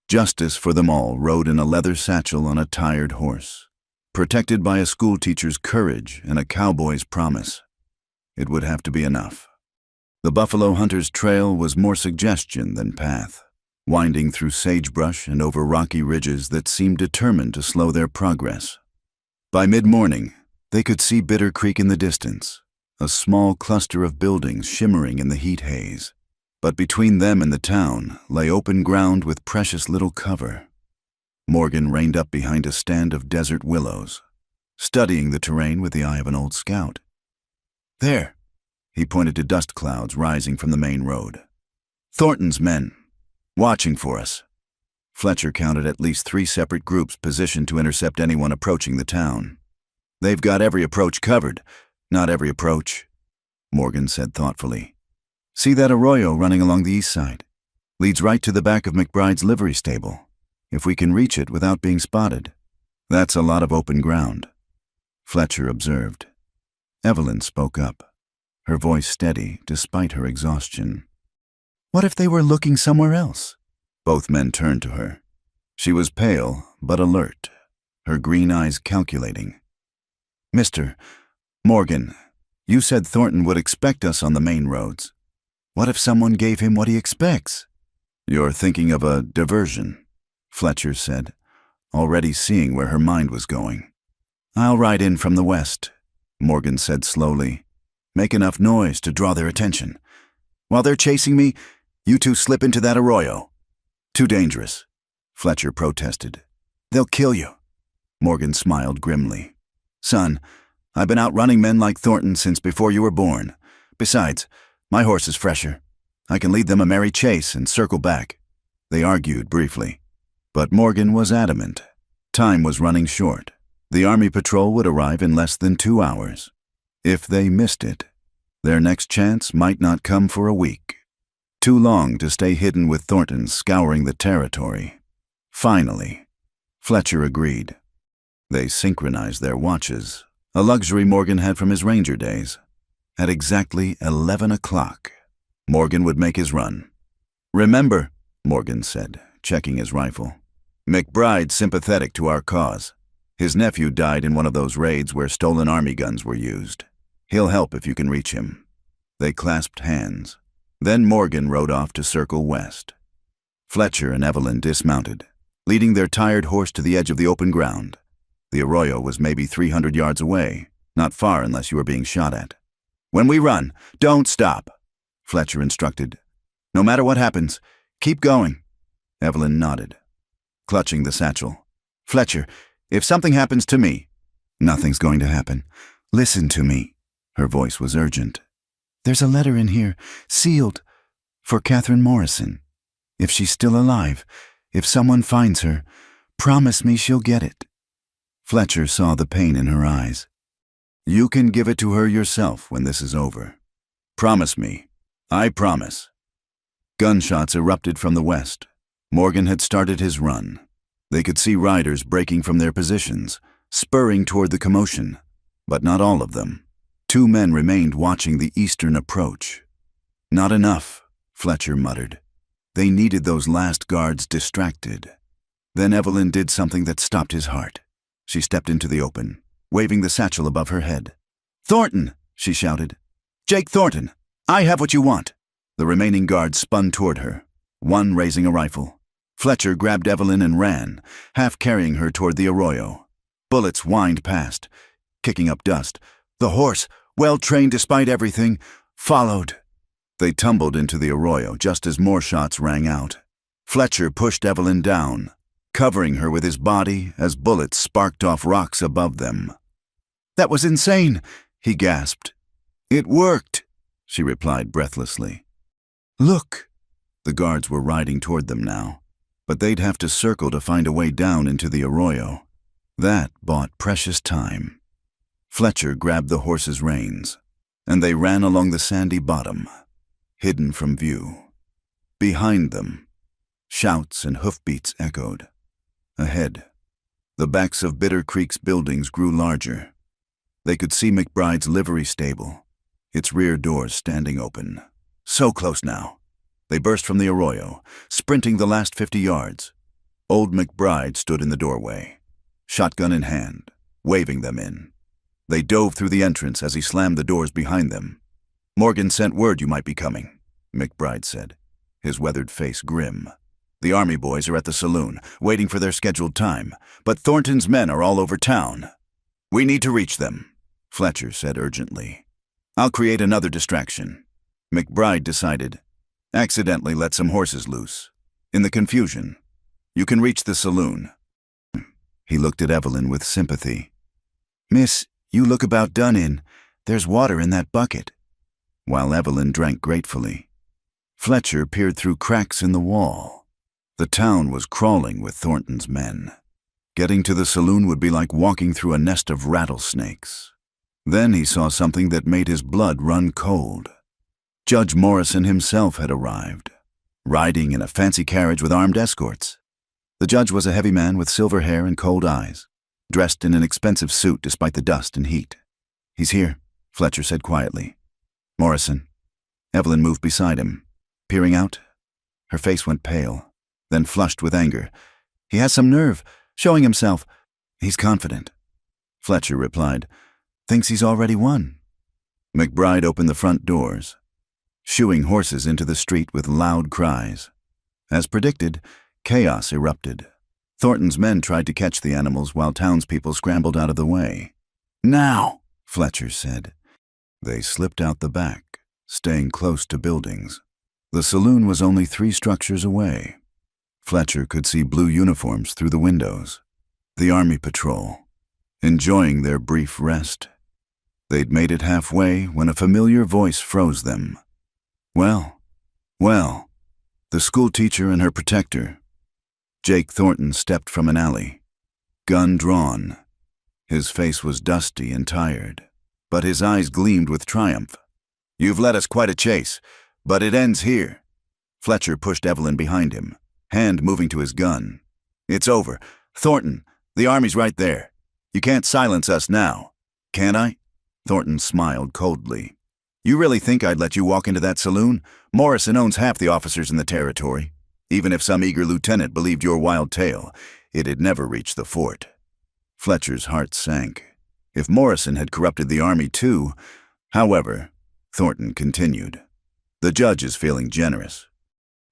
Justice for them all rode in a leather satchel on a tired horse, protected by a schoolteacher's courage and a cowboy's promise. It would have to be enough. The buffalo hunter's trail was more suggestion than path, winding through sagebrush and over rocky ridges that seemed determined to slow their progress. By mid-morning, they could see Bitter Creek in the distance, a small cluster of buildings shimmering in the heat haze. But between them and the town lay open ground with precious little cover. Morgan reined up behind a stand of desert willows, studying the terrain with the eye of an old scout. "There," he pointed to dust clouds rising from the main road. "Thornton's men, watching for us." Fletcher counted at least 3 separate groups positioned to intercept anyone approaching the town. "They've got every approach covered." "Not every approach," Morgan said thoughtfully. "See that arroyo running along the east side? Leads right to the back of McBride's livery stable. If we can reach it without being spotted, that's a lot of open ground," Fletcher observed. Evelyn spoke up, her voice steady despite her exhaustion. "What if they were looking somewhere else?" Both men turned to her. She was pale but alert, her green eyes calculating. "Mr. Morgan, you said Thornton would expect us on the main roads. What if someone gave him what he expects?" "You're thinking of a diversion," Fletcher said, already seeing where her mind was going. "I'll ride in from the west," Morgan said slowly. "Make enough noise to draw their attention. While they're chasing me, you 2 slip into that arroyo." "Too dangerous," Fletcher protested. "They'll kill you." Morgan smiled grimly. "Son, I've been outrunning men like Thornton since before you were born. Besides, my horse is fresher. I can lead them a merry chase and circle back." They argued briefly. But Morgan was adamant. Time was running short. The Army patrol would arrive in less than 2 hours. If they missed it, their next chance might not come for a week. Too long to stay hidden with Thornton scouring the territory. Finally, Fletcher agreed. They synchronized their watches, a luxury Morgan had from his ranger days. At exactly 11 o'clock, Morgan would make his run. "Remember," Morgan said, checking his rifle, "McBride's sympathetic to our cause. His nephew died in one of those raids where stolen Army guns were used. He'll help if you can reach him." They clasped hands. Then Morgan rode off to circle west. Fletcher and Evelyn dismounted, leading their tired horse to the edge of the open ground. The arroyo was maybe 300 yards away, not far unless you were being shot at. "When we run, don't stop," Fletcher instructed. "No matter what happens, keep going." Evelyn nodded, clutching the satchel. "Fletcher, if something happens to me—" "Nothing's going to happen. Listen to me." Her voice was urgent. "There's a letter in here, sealed, for Catherine Morrison. If she's still alive, if someone finds her, promise me she'll get it." Fletcher saw the pain in her eyes. "You can give it to her yourself when this is over. Promise me. I promise." Gunshots erupted from the west. Morgan had started his run. They could see riders breaking from their positions, spurring toward the commotion, but not all of them. 2 men remained watching the eastern approach. "Not enough," Fletcher muttered. They needed those last guards distracted. Then Evelyn did something that stopped his heart. She stepped into the open, waving the satchel above her head. "Thornton!" she shouted. "Jake Thornton! I have what you want!" The remaining guards spun toward her, one raising a rifle. Fletcher grabbed Evelyn and ran, half carrying her toward the arroyo. Bullets whined past, kicking up dust. The horse, well-trained despite everything, followed. They tumbled into the arroyo just as more shots rang out. Fletcher pushed Evelyn down, covering her with his body as bullets sparked off rocks above them. "That was insane," he gasped. "It worked," she replied breathlessly. "Look!" The guards were riding toward them now, but they'd have to circle to find a way down into the arroyo. That bought precious time. Fletcher grabbed the horse's reins, and they ran along the sandy bottom, hidden from view. Behind them, shouts and hoofbeats echoed. Ahead, the backs of Bitter Creek's buildings grew larger. They could see McBride's livery stable, its rear doors standing open. So close now. They burst from the arroyo, sprinting the last 50 yards. Old McBride stood in the doorway, shotgun in hand, waving them in. They dove through the entrance as he slammed the doors behind them. "Morgan sent word you might be coming," McBride said, his weathered face grim. "The Army boys are at the saloon, waiting for their scheduled time, but Thornton's men are all over town. We need to reach them," Fletcher said urgently. "I'll create another distraction." McBride decided. "Accidentally let some horses loose. In the confusion, you can reach the saloon." He looked at Evelyn with sympathy. "Miss, you look about done in. There's water in that bucket." While Evelyn drank gratefully, Fletcher peered through cracks in the wall. The town was crawling with Thornton's men. Getting to the saloon would be like walking through a nest of rattlesnakes. Then he saw something that made his blood run cold. Judge Morrison himself had arrived, riding in a fancy carriage with armed escorts. The judge was a heavy man with silver hair and cold eyes, dressed in an expensive suit despite the dust and heat. "He's here," Fletcher said quietly. "Morrison." Evelyn moved beside him, peering out. Her face went pale, then flushed with anger. "He has some nerve, showing himself. He's confident." Fletcher replied, "Thinks he's already won." McBride opened the front doors, shooing horses into the street with loud cries. As predicted, chaos erupted. Thornton's men tried to catch the animals while townspeople scrambled out of the way. "Now," Fletcher said. They slipped out the back, staying close to buildings. The saloon was only 3 structures away. Fletcher could see blue uniforms through the windows. The Army patrol, enjoying their brief rest. They'd made it halfway when a familiar voice froze them. Well, the schoolteacher and her protector, Jake Thornton stepped from an alley, gun drawn. His face was dusty and tired, but his eyes gleamed with triumph. "You've led us quite a chase, but it ends here." Fletcher pushed Evelyn behind him, hand moving to his gun. "It's over. Thornton, the army's right there. You can't silence us now." "Can I?" Thornton smiled coldly. "You really think I'd let you walk into that saloon? Morrison owns half the officers in the territory. Even if some eager lieutenant believed your wild tale, it'd never reach the fort." Fletcher's heart sank. If Morrison had corrupted the army too. However, Thornton continued, "The judge is feeling generous.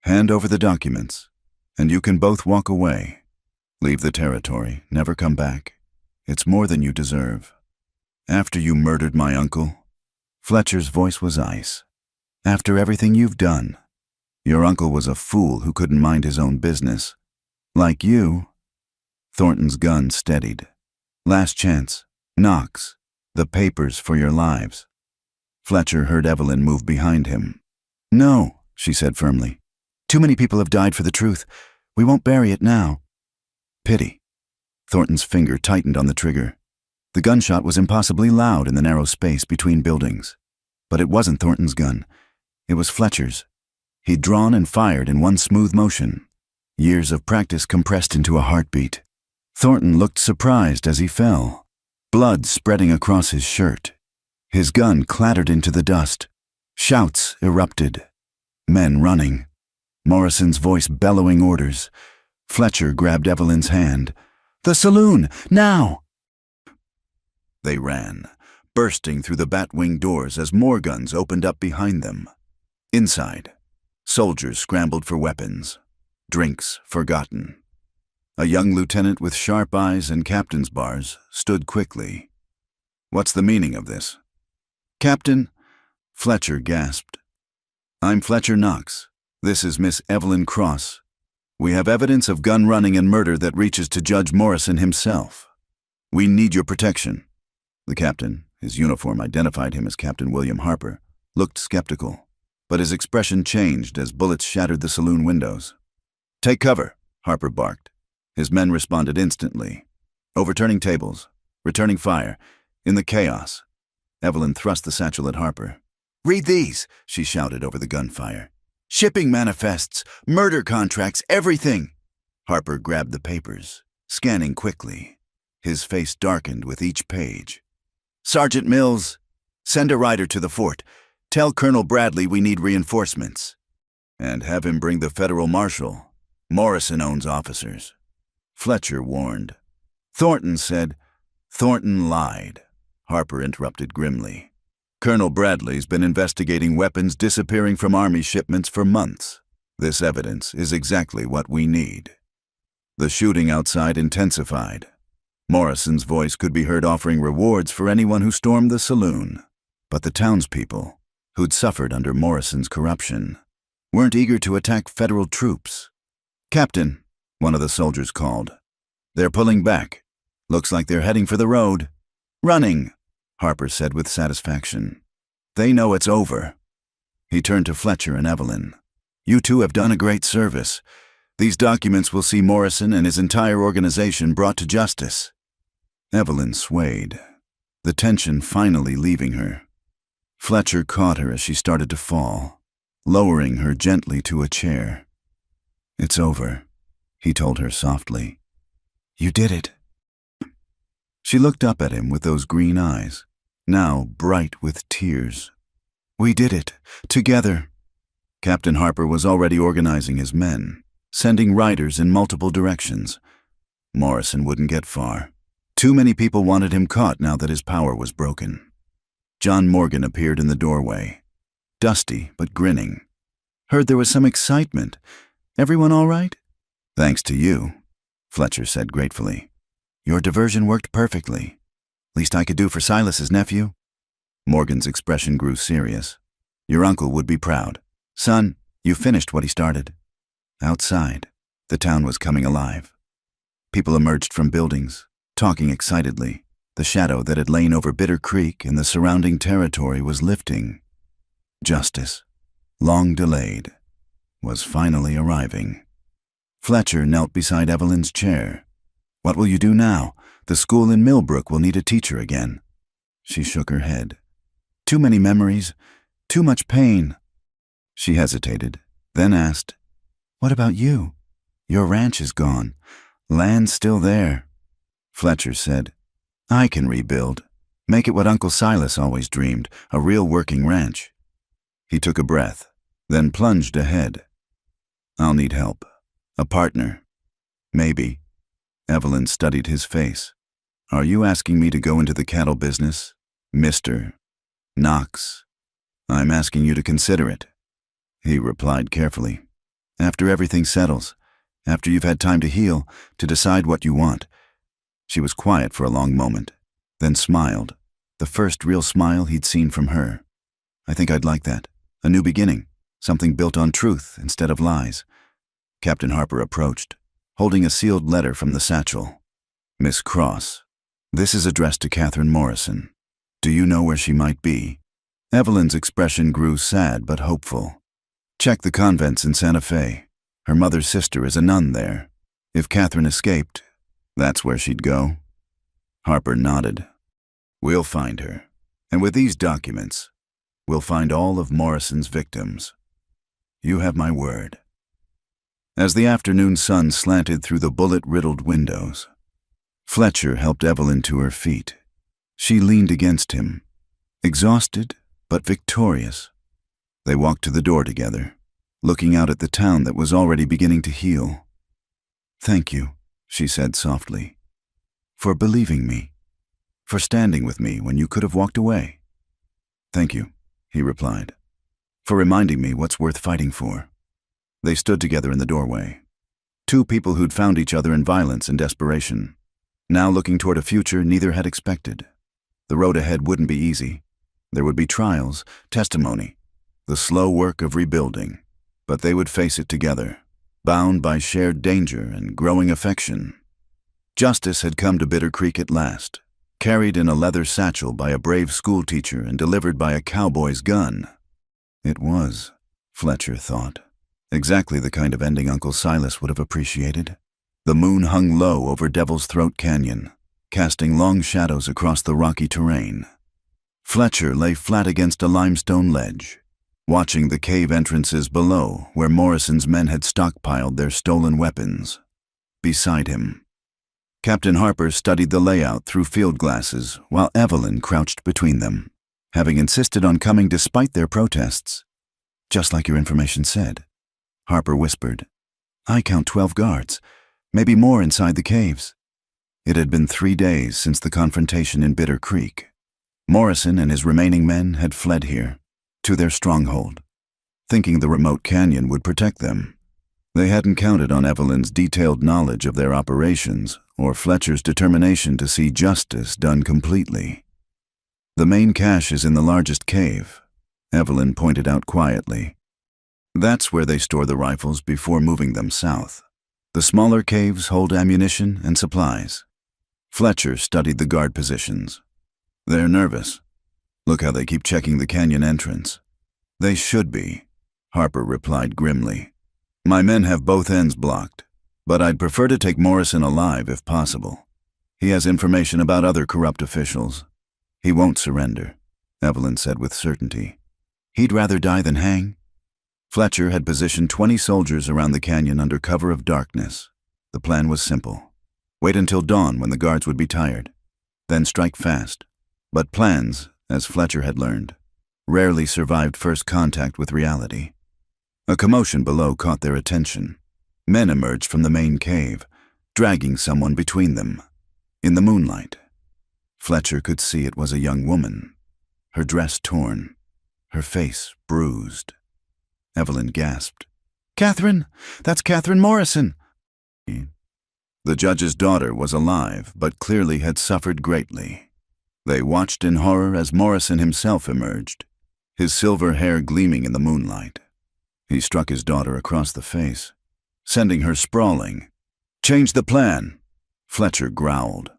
Hand over the documents, and you can both walk away. Leave the territory, never come back. It's more than you deserve. After you murdered my uncle," Fletcher's voice was ice, "after everything you've done, your uncle was a fool who couldn't mind his own business. Like you." Thornton's gun steadied. "Last chance. Knox. The papers for your lives." Fletcher heard Evelyn move behind him. "No," she said firmly. "Too many people have died for the truth. We won't bury it now." "Pity." Thornton's finger tightened on the trigger. The gunshot was impossibly loud in the narrow space between buildings. But it wasn't Thornton's gun. It was Fletcher's. He'd drawn and fired in one smooth motion. Years of practice compressed into a heartbeat. Thornton looked surprised as he fell, blood spreading across his shirt. His gun clattered into the dust. Shouts erupted. Men running. Morrison's voice bellowing orders. Fletcher grabbed Evelyn's hand. "The saloon! Now!" They ran, bursting through the bat-wing doors as more guns opened up behind them. Inside, soldiers scrambled for weapons. Drinks forgotten. A young lieutenant with sharp eyes and captain's bars stood quickly. "What's the meaning of this?" "Captain," Fletcher gasped. "I'm Fletcher Knox. This is Miss Evelyn Cross. We have evidence of gun running and murder that reaches to Judge Morrison himself. We need your protection." The captain, his uniform identified him as Captain William Harper, looked skeptical, but his expression changed as bullets shattered the saloon windows. "Take cover," Harper barked. His men responded instantly, overturning tables, returning fire. In the chaos, Evelyn thrust the satchel at Harper. "Read these," she shouted over the gunfire. "Shipping manifests, murder contracts, everything." Harper grabbed the papers, scanning quickly. His face darkened with each page. "Sergeant Mills, send a rider to the fort. Tell Colonel Bradley we need reinforcements. And have him bring the federal marshal. Morrison owns officers." Fletcher warned. "Thornton said—" "Thornton lied," Harper interrupted grimly. "Colonel Bradley's been investigating weapons disappearing from Army shipments for months. This evidence is exactly what we need." The shooting outside intensified. Morrison's voice could be heard offering rewards for anyone who stormed the saloon. But the townspeople, who'd suffered under Morrison's corruption, weren't eager to attack federal troops. "Captain," one of the soldiers called. "They're pulling back. Looks like they're heading for the road." "Running," Harper said with satisfaction. "They know it's over." He turned to Fletcher and Evelyn. "You two have done a great service. These documents will see Morrison and his entire organization brought to justice." Evelyn swayed, the tension finally leaving her. Fletcher caught her as she started to fall, lowering her gently to a chair. "It's over," he told her softly. "You did it." She looked up at him with those green eyes, now bright with tears. "We did it, together." Captain Harper was already organizing his men, sending riders in multiple directions. Morrison wouldn't get far. Too many people wanted him caught now that his power was broken. John Morgan appeared in the doorway, dusty but grinning. "Heard there was some excitement. Everyone all right?" "Thanks to you," Fletcher said gratefully. "Your diversion worked perfectly. Least I could do for Silas's nephew." Morgan's expression grew serious. "Your uncle would be proud. Son, you finished what he started." Outside, the town was coming alive. People emerged from buildings, talking excitedly. The shadow that had lain over Bitter Creek and the surrounding territory was lifting. Justice, long delayed, was finally arriving. Fletcher knelt beside Evelyn's chair. "What will you do now? The school in Millbrook will need a teacher again." She shook her head. "Too many memories, too much pain." She hesitated, then asked, "What about you? Your ranch is gone. Land's still there." Fletcher said, "I can rebuild. Make it what Uncle Silas always dreamed, a real working ranch." He took a breath, then plunged ahead. "I'll need help. A partner. Maybe." Evelyn studied his face. "Are you asking me to go into the cattle business, Mr. Knox?" "I'm asking you to consider it," he replied carefully. "After everything settles, after you've had time to heal, to decide what you want." She was quiet for a long moment, then smiled, the first real smile he'd seen from her. "I think I'd like that. A new beginning, something built on truth instead of lies." Captain Harper approached, holding a sealed letter from the satchel. "Miss Cross, this is addressed to Catherine Morrison. Do you know where she might be?" Evelyn's expression grew sad but hopeful. "Check the convents in Santa Fe. Her mother's sister is a nun there. If Catherine escaped, that's where she'd go." Harper nodded. "We'll find her. And with these documents, we'll find all of Morrison's victims. You have my word." As the afternoon sun slanted through the bullet-riddled windows, Fletcher helped Evelyn to her feet. She leaned against him, exhausted but victorious. They walked to the door together, looking out at the town that was already beginning to heal. "Thank you," she said softly, "for believing me, for standing with me when you could have walked away." "Thank you," he replied, "for reminding me what's worth fighting for." They stood together in the doorway. Two people who'd found each other in violence and desperation, now looking toward a future neither had expected. The road ahead wouldn't be easy. There would be trials, testimony, the slow work of rebuilding, but they would face it together, bound by shared danger and growing affection. Justice had come to Bitter Creek at last, carried in a leather satchel by a brave schoolteacher and delivered by a cowboy's gun. It was, Fletcher thought, exactly the kind of ending Uncle Silas would have appreciated. The moon hung low over Devil's Throat Canyon, casting long shadows across the rocky terrain. Fletcher lay flat against a limestone ledge, watching the cave entrances below where Morrison's men had stockpiled their stolen weapons. Beside him, Captain Harper studied the layout through field glasses while Evelyn crouched between them, having insisted on coming despite their protests. "Just like your information said," Harper whispered. "I count 12 guards, maybe more inside the caves." It had been 3 days since the confrontation in Bitter Creek. Morrison and his remaining men had fled here, to their stronghold, thinking the remote canyon would protect them. They hadn't counted on Evelyn's detailed knowledge of their operations or Fletcher's determination to see justice done completely. "The main cache is in the largest cave," Evelyn pointed out quietly. "That's where they store the rifles before moving them south. The smaller caves hold ammunition and supplies." Fletcher studied the guard positions. "They're nervous. Look how they keep checking the canyon entrance." "They should be," Harper replied grimly. "My men have both ends blocked, but I'd prefer to take Morrison alive if possible. He has information about other corrupt officials. He won't surrender," Evelyn said with certainty. "He'd rather die than hang." Fletcher had positioned 20 soldiers around the canyon under cover of darkness. The plan was simple. Wait until dawn when the guards would be tired, then strike fast. But plans, as Fletcher had learned, rarely survived first contact with reality. A commotion below caught their attention. Men emerged from the main cave, dragging someone between them. In the moonlight, Fletcher could see it was a young woman, her dress torn, her face bruised. Evelyn gasped. "Catherine! That's Catherine Morrison!" The judge's daughter was alive, but clearly had suffered greatly. They watched in horror as Morrison himself emerged, his silver hair gleaming in the moonlight. He struck his daughter across the face, sending her sprawling. "Change the plan," Fletcher growled.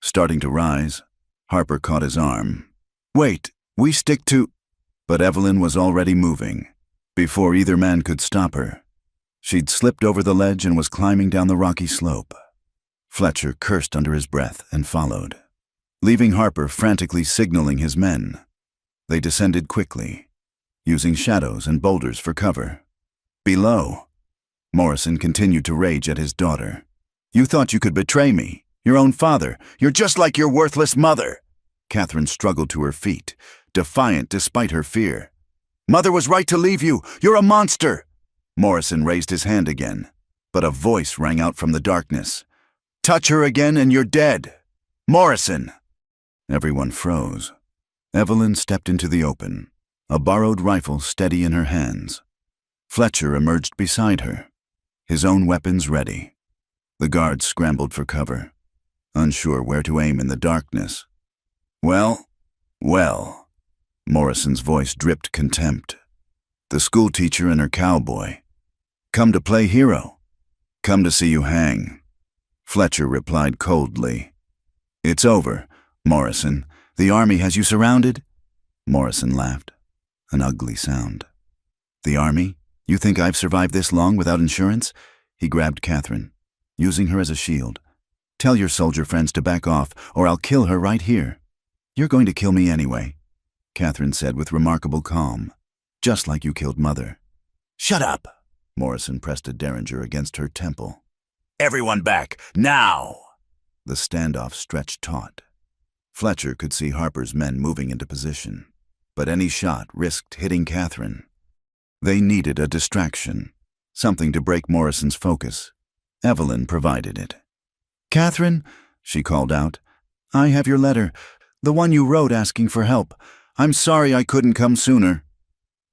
Starting to rise, Harper caught his arm. "Wait, we stick to—" But Evelyn was already moving, before either man could stop her. She'd slipped over the ledge and was climbing down the rocky slope. Fletcher cursed under his breath and followed, leaving Harper frantically signaling his men. They descended quickly, using shadows and boulders for cover. Below, Morrison continued to rage at his daughter. "You thought you could betray me, your own father. You're just like your worthless mother." Catherine struggled to her feet, defiant despite her fear. "Mother was right to leave you. You're a monster." Morrison raised his hand again, but a voice rang out from the darkness. "Touch her again and you're dead. Morrison!" Everyone froze. Evelyn stepped into the open, a borrowed rifle steady in her hands. Fletcher emerged beside her, his own weapons ready. The guards scrambled for cover, unsure where to aim in the darkness. Well, Morrison's voice dripped contempt. "The schoolteacher and her cowboy. Come to play hero. Come to see you hang." Fletcher replied coldly. "It's over, Morrison. The army has you surrounded?" Morrison laughed, an ugly sound. "The army? You think I've survived this long without insurance?" He grabbed Catherine, using her as a shield. "Tell your soldier friends to back off, or I'll kill her right here." "You're going to kill me anyway," Catherine said with remarkable calm. "Just like you killed Mother." "Shut up!" Morrison pressed a derringer against her temple. "Everyone back, now!" The standoff stretched taut. Fletcher could see Harper's men moving into position, but any shot risked hitting Catherine. They needed a distraction, something to break Morrison's focus. Evelyn provided it. "Catherine," she called out, "I have your letter, the one you wrote asking for help. I'm sorry I couldn't come sooner."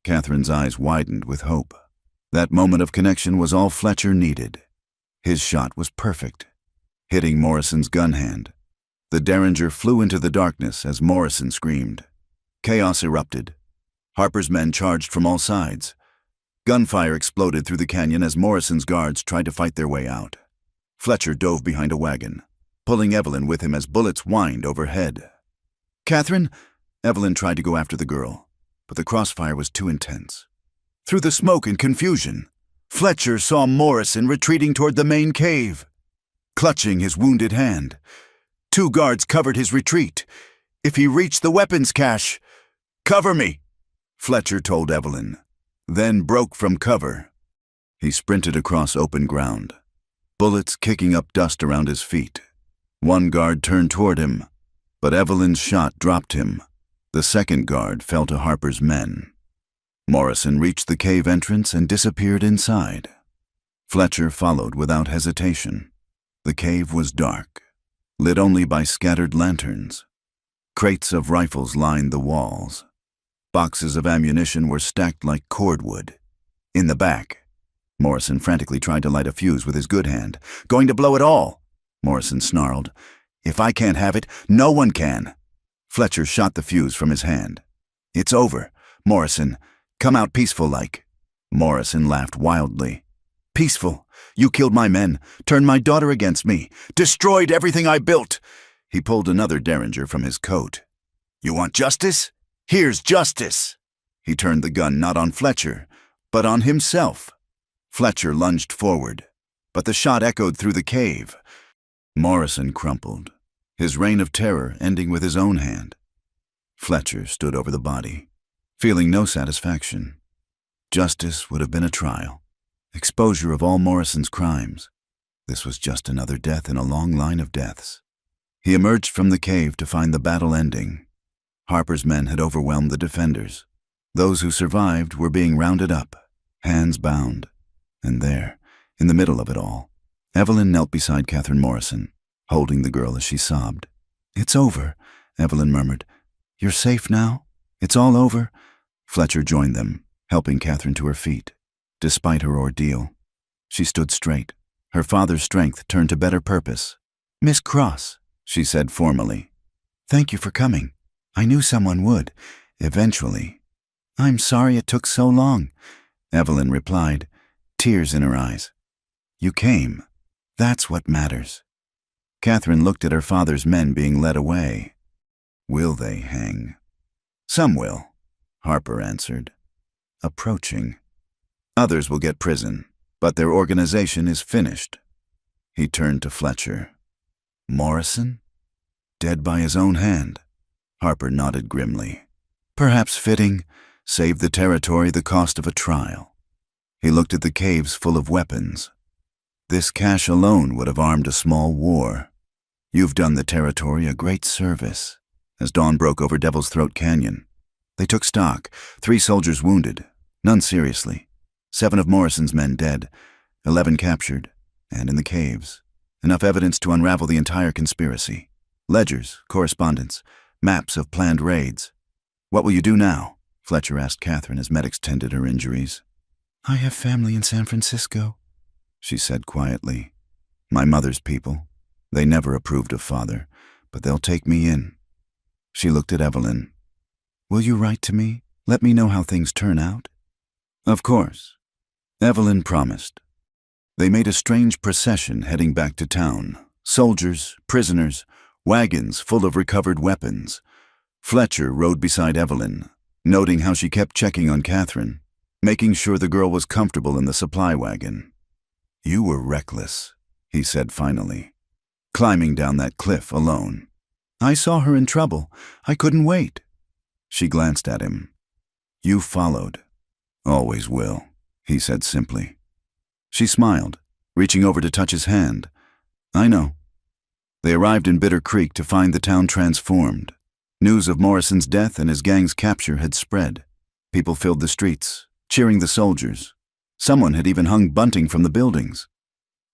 Catherine's eyes widened with hope. That moment of connection was all Fletcher needed. His shot was perfect, hitting Morrison's gun hand. The derringer flew into the darkness as Morrison screamed. Chaos erupted. Harper's men charged from all sides. Gunfire exploded through the canyon as Morrison's guards tried to fight their way out. Fletcher dove behind a wagon, pulling Evelyn with him as bullets whined overhead. "Catherine?" Evelyn tried to go after the girl, but the crossfire was too intense. Through the smoke and confusion, Fletcher saw Morrison retreating toward the main cave, clutching his wounded hand. 2 guards covered his retreat. If he reached the weapons cache— "Cover me!" Fletcher told Evelyn, then broke from cover. He sprinted across open ground, bullets kicking up dust around his feet. 1 guard turned toward him, but Evelyn's shot dropped him. The 2nd guard fell to Harper's men. Morrison reached the cave entrance and disappeared inside. Fletcher followed without hesitation. The cave was dark, lit only by scattered lanterns. Crates of rifles lined the walls. Boxes of ammunition were stacked like cordwood. In the back, Morrison frantically tried to light a fuse with his good hand. "Going to blow it all!" Morrison snarled. "If I can't have it, no one can." Fletcher shot the fuse from his hand. "It's over, Morrison. Come out peaceful-like." Morrison laughed wildly. "Peaceful? You killed my men, turned my daughter against me, destroyed everything I built." He pulled another derringer from his coat. "You want justice? Here's justice." He turned the gun not on Fletcher, but on himself. Fletcher lunged forward, but the shot echoed through the cave. Morrison crumpled, his reign of terror ending with his own hand. Fletcher stood over the body, feeling no satisfaction. Justice would have been a trial, exposure of all Morrison's crimes. This was just another death in a long line of deaths. He emerged from the cave to find the battle ending. Harper's men had overwhelmed the defenders. Those who survived were being rounded up, hands bound. And there, in the middle of it all, Evelyn knelt beside Catherine Morrison, holding the girl as she sobbed. "It's over," Evelyn murmured. "You're safe now? It's all over?" Fletcher joined them, helping Catherine to her feet. Despite her ordeal, she stood straight, her father's strength turned to better purpose. "Miss Cross," she said formally, "thank you for coming. I knew someone would, eventually." "I'm sorry it took so long," Evelyn replied, tears in her eyes. "You came. That's what matters." Catherine looked at her father's men being led away. "Will they hang?" "Some will," Harper answered. "Approaching. Others will get prison, but their organization is finished." He turned to Fletcher. "Morrison? Dead by his own hand?" Harper nodded grimly. "Perhaps fitting. Save the territory the cost of a trial." He looked at the caves full of weapons. "This cache alone would have armed a small war. You've done the territory a great service." As dawn broke over Devil's Throat Canyon, they took stock. 3 soldiers wounded, none seriously. 7 of Morrison's men dead, 11 captured, and in the caves. Enough evidence to unravel the entire conspiracy. Ledgers, correspondence, maps of planned raids. "What will you do now?" Fletcher asked Catherine as medics tended her injuries. "I have family in San Francisco," she said quietly. "My mother's people. They never approved of father, but they'll take me in." She looked at Evelyn. "Will you write to me? Let me know how things turn out." "Of course," Evelyn promised. They made a strange procession heading back to town. Soldiers, prisoners, wagons full of recovered weapons. Fletcher rode beside Evelyn, noting how she kept checking on Catherine, making sure the girl was comfortable in the supply wagon. "You were reckless," he said finally, "climbing down that cliff alone." "I saw her in trouble. I couldn't wait." She glanced at him. "You followed. Always will," he said simply. She smiled, reaching over to touch his hand. "I know." They arrived in Bitter Creek to find the town transformed. News of Morrison's death and his gang's capture had spread. People filled the streets, cheering the soldiers. Someone had even hung bunting from the buildings.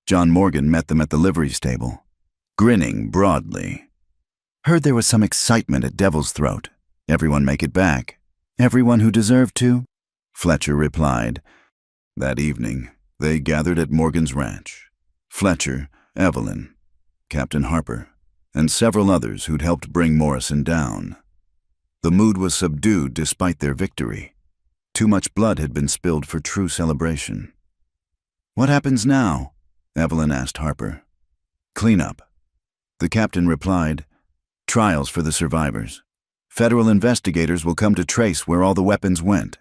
John Morgan met them at the livery stable, grinning broadly. "Heard there was some excitement at Devil's Throat. Everyone make it back." "Everyone who deserved to?" Fletcher replied. That evening, they gathered at Morgan's ranch. Fletcher, Evelyn, Captain Harper, and several others who'd helped bring Morrison down. The mood was subdued despite their victory. Too much blood had been spilled for true celebration. "What happens now?" Evelyn asked Harper. "Cleanup." The captain replied, "Trials for the survivors. Federal investigators will come to trace where all the weapons went.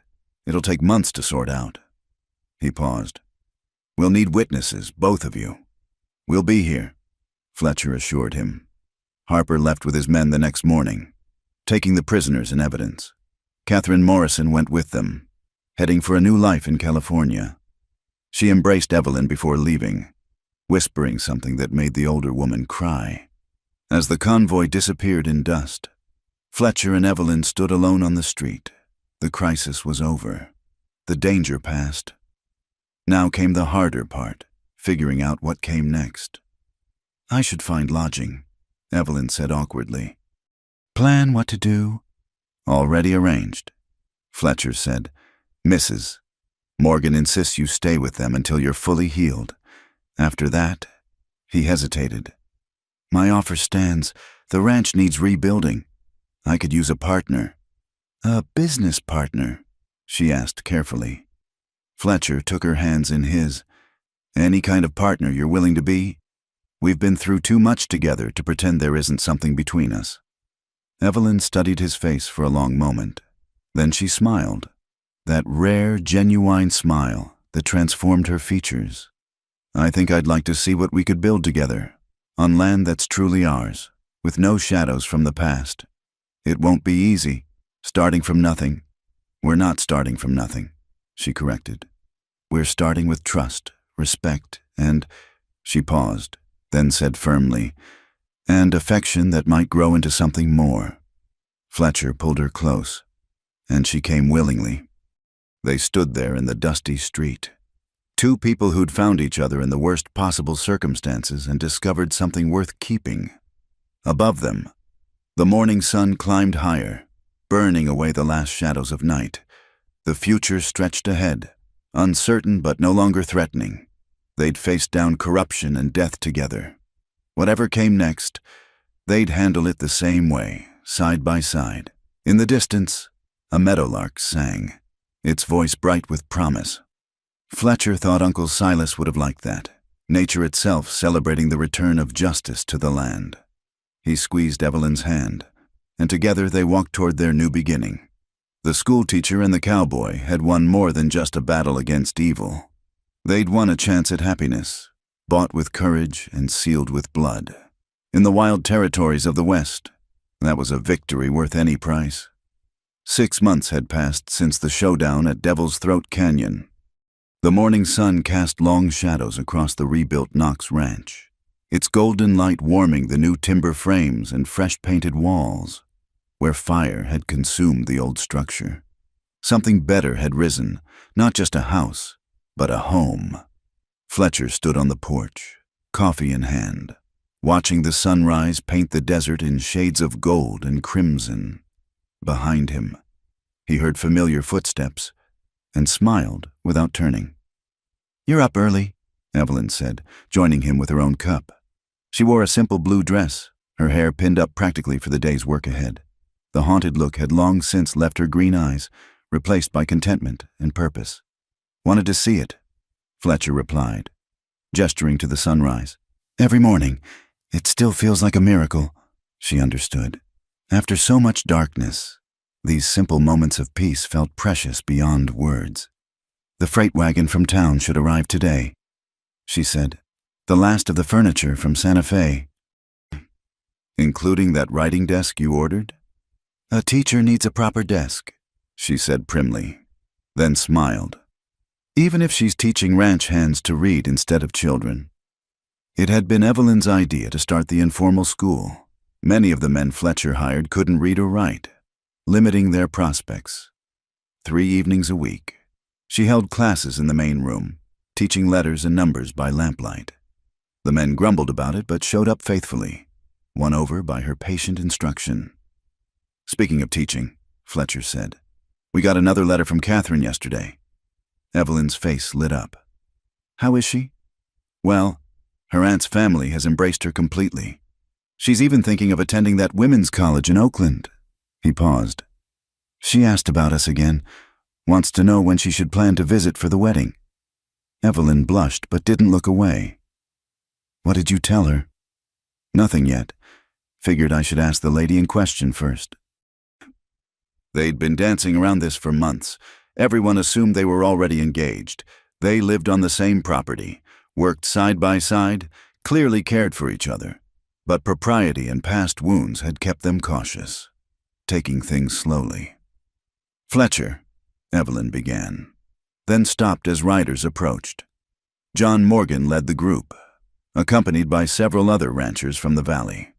It'll take months to sort out." He paused. "We'll need witnesses, both of you." "We'll be here," Fletcher assured him. Harper left with his men the next morning, taking the prisoners and evidence. Catherine Morrison went with them, heading for a new life in California. She embraced Evelyn before leaving, whispering something that made the older woman cry. As the convoy disappeared in dust, Fletcher and Evelyn stood alone on the street. The crisis was over. The danger passed. Now came the harder part, figuring out what came next. "I should find lodging," Evelyn said awkwardly. "Plan what to do?" "Already arranged," Fletcher said. "Mrs. Morgan insists you stay with them until you're fully healed. After that," he hesitated. "My offer stands. The ranch needs rebuilding. I could use a partner." "A business partner?" she asked carefully. Fletcher took her hands in his. "Any kind of partner you're willing to be? We've been through too much together to pretend there isn't something between us." Evelyn studied his face for a long moment. Then she smiled, that rare, genuine smile that transformed her features. "I think I'd like to see what we could build together, on land that's truly ours, with no shadows from the past. It won't be easy, starting from nothing." "We're not starting from nothing," she corrected. "We're starting with trust, respect, and—" She paused, then said firmly, "and affection that might grow into something more." Fletcher pulled her close, and she came willingly. They stood there in the dusty street. Two people who'd found each other in the worst possible circumstances and discovered something worth keeping. Above them, the morning sun climbed higher, burning away the last shadows of night. The future stretched ahead, uncertain but no longer threatening. They'd face down corruption and death together. Whatever came next, they'd handle it the same way, side by side. In the distance, a meadowlark sang, its voice bright with promise. Fletcher thought Uncle Silas would have liked that, nature itself celebrating the return of justice to the land. He squeezed Evelyn's hand, and together they walked toward their new beginning. The schoolteacher and the cowboy had won more than just a battle against evil. They'd won a chance at happiness, bought with courage and sealed with blood. In the wild territories of the West, that was a victory worth any price. 6 months had passed since the showdown at Devil's Throat Canyon. The morning sun cast long shadows across the rebuilt Knox Ranch, its golden light warming the new timber frames and fresh-painted walls, where fire had consumed the old structure. Something better had risen, not just a house, but a home. Fletcher stood on the porch, coffee in hand, watching the sunrise paint the desert in shades of gold and crimson. Behind him, he heard familiar footsteps and smiled without turning. "You're up early," Evelyn said, joining him with her own cup. She wore a simple blue dress, her hair pinned up practically for the day's work ahead. The haunted look had long since left her green eyes, replaced by contentment and purpose. "Wanted to see it," Fletcher replied, gesturing to the sunrise. "Every morning, it still feels like a miracle," she understood. After so much darkness, these simple moments of peace felt precious beyond words. "The freight wagon from town should arrive today," she said. "The last of the furniture from Santa Fe." "Including that writing desk you ordered?" "A teacher needs a proper desk," she said primly, then smiled. "Even if she's teaching ranch hands to read instead of children." It had been Evelyn's idea to start the informal school. Many of the men Fletcher hired couldn't read or write, limiting their prospects. 3 evenings a week, she held classes in the main room, teaching letters and numbers by lamplight. The men grumbled about it but showed up faithfully, won over by her patient instruction. "Speaking of teaching," Fletcher said, "we got another letter from Catherine yesterday." Evelyn's face lit up. "How is she?" "Well, her aunt's family has embraced her completely. She's even thinking of attending that women's college in Oakland." He paused. "She asked about us again, wants to know when she should plan to visit for the wedding." Evelyn blushed but didn't look away. "What did you tell her?" "Nothing yet. Figured I should ask the lady in question first." They'd been dancing around this for months. Everyone assumed they were already engaged. They lived on the same property, worked side by side, clearly cared for each other. But propriety and past wounds had kept them cautious, taking things slowly. "Fletcher," Evelyn began, then stopped as riders approached. John Morgan led the group, accompanied by several other ranchers from the valley.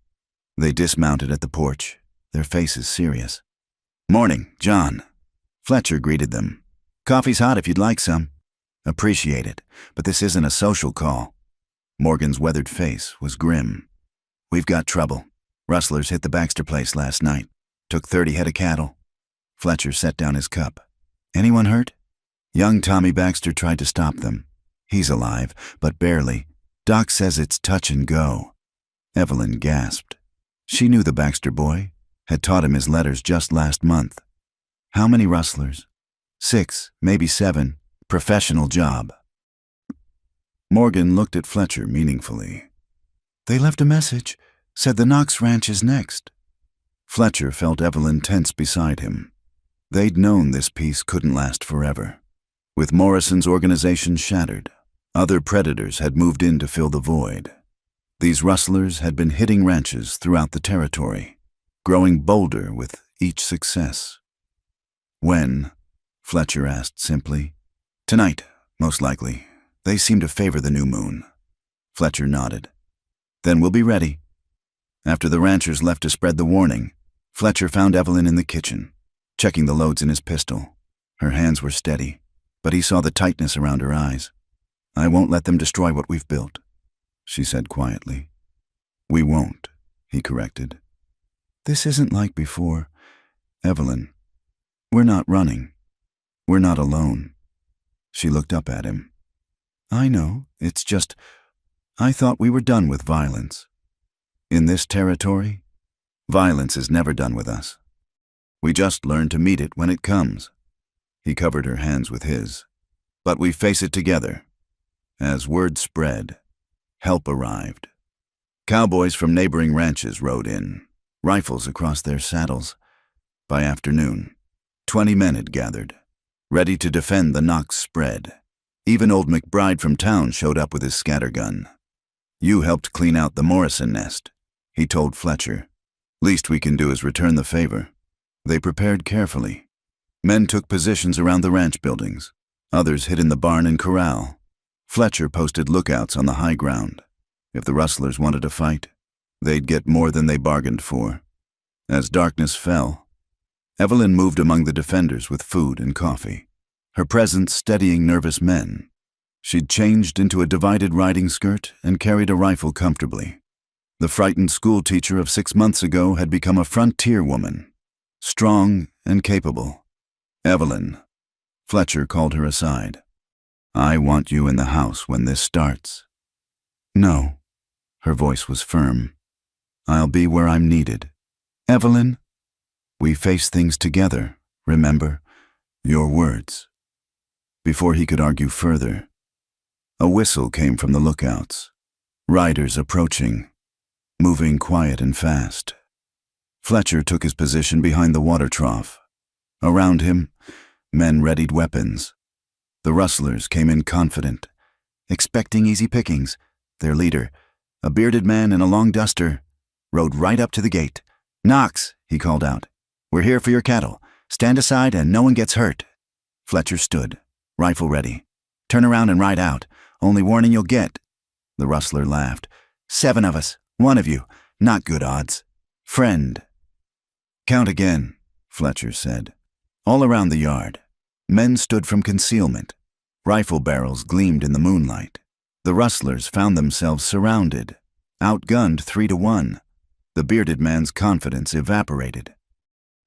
They dismounted at the porch, their faces serious. "Morning, John." Fletcher greeted them. "Coffee's hot if you'd like some." "Appreciate it, but this isn't a social call." Morgan's weathered face was grim. "We've got trouble. Rustlers hit the Baxter place last night. Took 30 head of cattle." Fletcher set down his cup. "Anyone hurt?" "Young Tommy Baxter tried to stop them. He's alive, but barely. Doc says it's touch and go." Evelyn gasped. She knew the Baxter boy, had taught him his letters just last month. "How many rustlers?" 6, maybe 7. Professional job." Morgan looked at Fletcher meaningfully. "They left a message, said the Knox Ranch is next." Fletcher felt Evelyn tense beside him. They'd known this peace couldn't last forever. With Morrison's organization shattered, other predators had moved in to fill the void. These rustlers had been hitting ranches throughout the territory, growing bolder with each success. "When?" Fletcher asked simply. "Tonight, most likely. They seem to favor the new moon." Fletcher nodded. "Then we'll be ready." After the ranchers left to spread the warning, Fletcher found Evelyn in the kitchen, checking the loads in his pistol. Her hands were steady, but he saw the tightness around her eyes. "I won't let them destroy what we've built," she said quietly. "We won't," he corrected. "This isn't like before. Evelyn, we're not running. We're not alone." She looked up at him. "I know, it's just, I thought we were done with violence. In this territory, violence is never done with us. We just learn to meet it when it comes." He covered her hands with his. "But we face it together." As word spread, help arrived. Cowboys from neighboring ranches rode in, rifles across their saddles. By afternoon, 20 men had gathered, ready to defend the Knox spread. Even old McBride from town showed up with his scattergun. "You helped clean out the Morrison nest," he told Fletcher. "Least we can do is return the favor." They prepared carefully. Men took positions around the ranch buildings. Others hid in the barn and corral. Fletcher posted lookouts on the high ground. If the rustlers wanted to fight, they'd get more than they bargained for. As darkness fell, Evelyn moved among the defenders with food and coffee, her presence steadying nervous men. She'd changed into a divided riding skirt and carried a rifle comfortably. The frightened schoolteacher of 6 months ago had become a frontier woman, strong and capable. "Evelyn," Fletcher called her aside. "I want you in the house when this starts." "No," her voice was firm. "I'll be where I'm needed." "Evelyn, we face things together, remember? Your words." Before he could argue further, a whistle came from the lookouts. Riders approaching, moving quiet and fast. Fletcher took his position behind the water trough. Around him, men readied weapons. The rustlers came in confident, expecting easy pickings. Their leader, a bearded man in a long duster, rode right up to the gate. "Knox," he called out, "we're here for your cattle. Stand aside and no one gets hurt." Fletcher stood, rifle ready. "Turn around and ride out. Only warning you'll get." The rustler laughed. "7 of us, 1 of you. Not good odds. Friend." "Count again," Fletcher said. All around the yard, men stood from concealment. Rifle barrels gleamed in the moonlight. The rustlers found themselves surrounded, outgunned 3 to 1. The bearded man's confidence evaporated.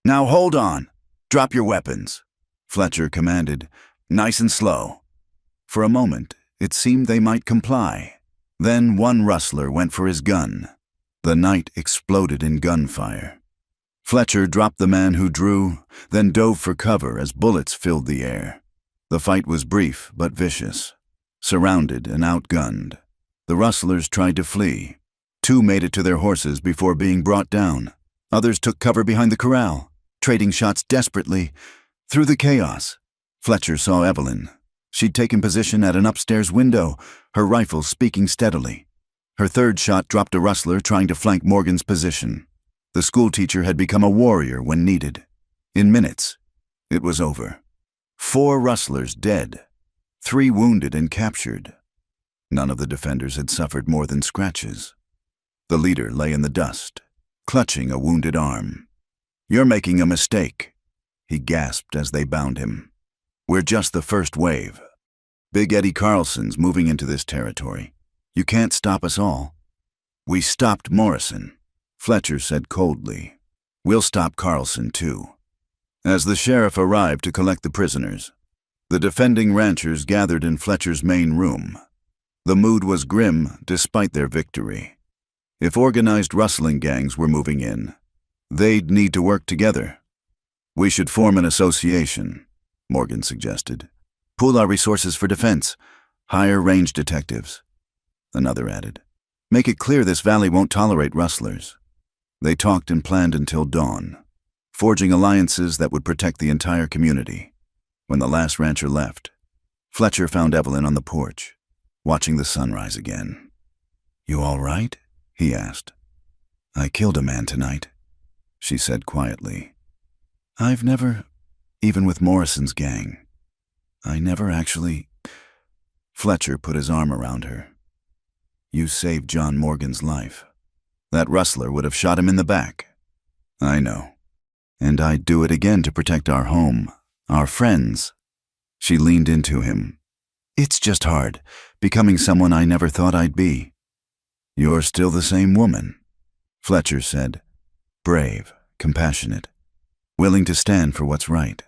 "Now hold on. Drop your weapons," Fletcher commanded, "nice and slow." For a moment, it seemed they might comply. Then one rustler went for his gun. The night exploded in gunfire. Fletcher dropped the man who drew, then dove for cover as bullets filled the air. The fight was brief but vicious. Surrounded and outgunned, the rustlers tried to flee. 2 made it to their horses before being brought down. Others took cover behind the corral, trading shots desperately. Through the chaos, Fletcher saw Evelyn. She'd taken position at an upstairs window, her rifle speaking steadily. Her 3rd shot dropped a rustler trying to flank Morgan's position. The schoolteacher had become a warrior when needed. In minutes, it was over. 4 rustlers dead, 3 wounded and captured. None of the defenders had suffered more than scratches. The leader lay in the dust, clutching a wounded arm. "You're making a mistake," he gasped as they bound him. "We're just the first wave. Big Eddie Carlson's moving into this territory. You can't stop us all." "We stopped Morrison," Fletcher said coldly. "We'll stop Carlson too." As the sheriff arrived to collect the prisoners, the defending ranchers gathered in Fletcher's main room. The mood was grim despite their victory. If organized rustling gangs were moving in, they'd need to work together. "We should form an association," Morgan suggested. "Pool our resources for defense. Hire range detectives." Another added. "Make it clear this valley won't tolerate rustlers." They talked and planned until dawn, forging alliances that would protect the entire community. When the last rancher left, Fletcher found Evelyn on the porch, watching the sunrise again. "You all right?" he asked. "I killed a man tonight," she said quietly. "I've never, even with Morrison's gang, I never actually—" Fletcher put his arm around her. "You saved John Morgan's life. That rustler would have shot him in the back." "I know. And I'd do it again to protect our home, our friends." She leaned into him. "It's just hard, becoming someone I never thought I'd be." "You're still the same woman," Fletcher said. "Brave, compassionate, willing to stand for what's right.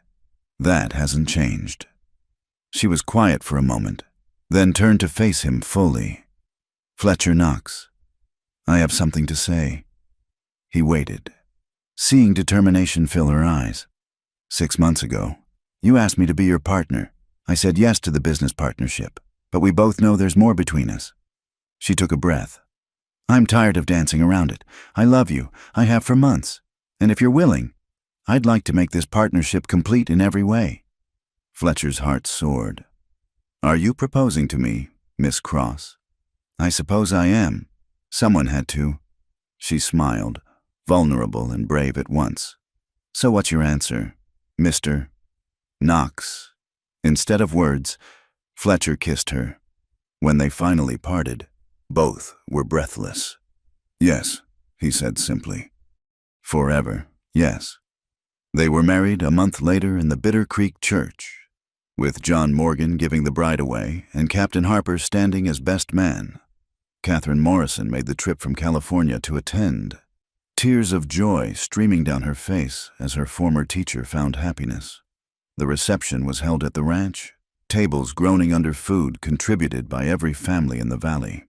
That hasn't changed." She was quiet for a moment, then turned to face him fully. "Fletcher Knox, I have something to say." He waited, seeing determination fill her eyes. 6 months ago, you asked me to be your partner. I said yes to the business partnership, but we both know there's more between us." She took a breath. "I'm tired of dancing around it. I love you. I have for months. And if you're willing, I'd like to make this partnership complete in every way." Fletcher's heart soared. "Are you proposing to me, Miss Cross?" "I suppose I am. Someone had to." She smiled, vulnerable and brave at once. "So what's your answer, Mr. Knox?" Instead of words, Fletcher kissed her. When they finally parted, both were breathless. "Yes," he said simply. "Forever, yes." They were married a month later in the Bitter Creek Church, with John Morgan giving the bride away and Captain Harper standing as best man. Catherine Morrison made the trip from California to attend, tears of joy streaming down her face as her former teacher found happiness. The reception was held at the ranch, tables groaning under food contributed by every family in the valley.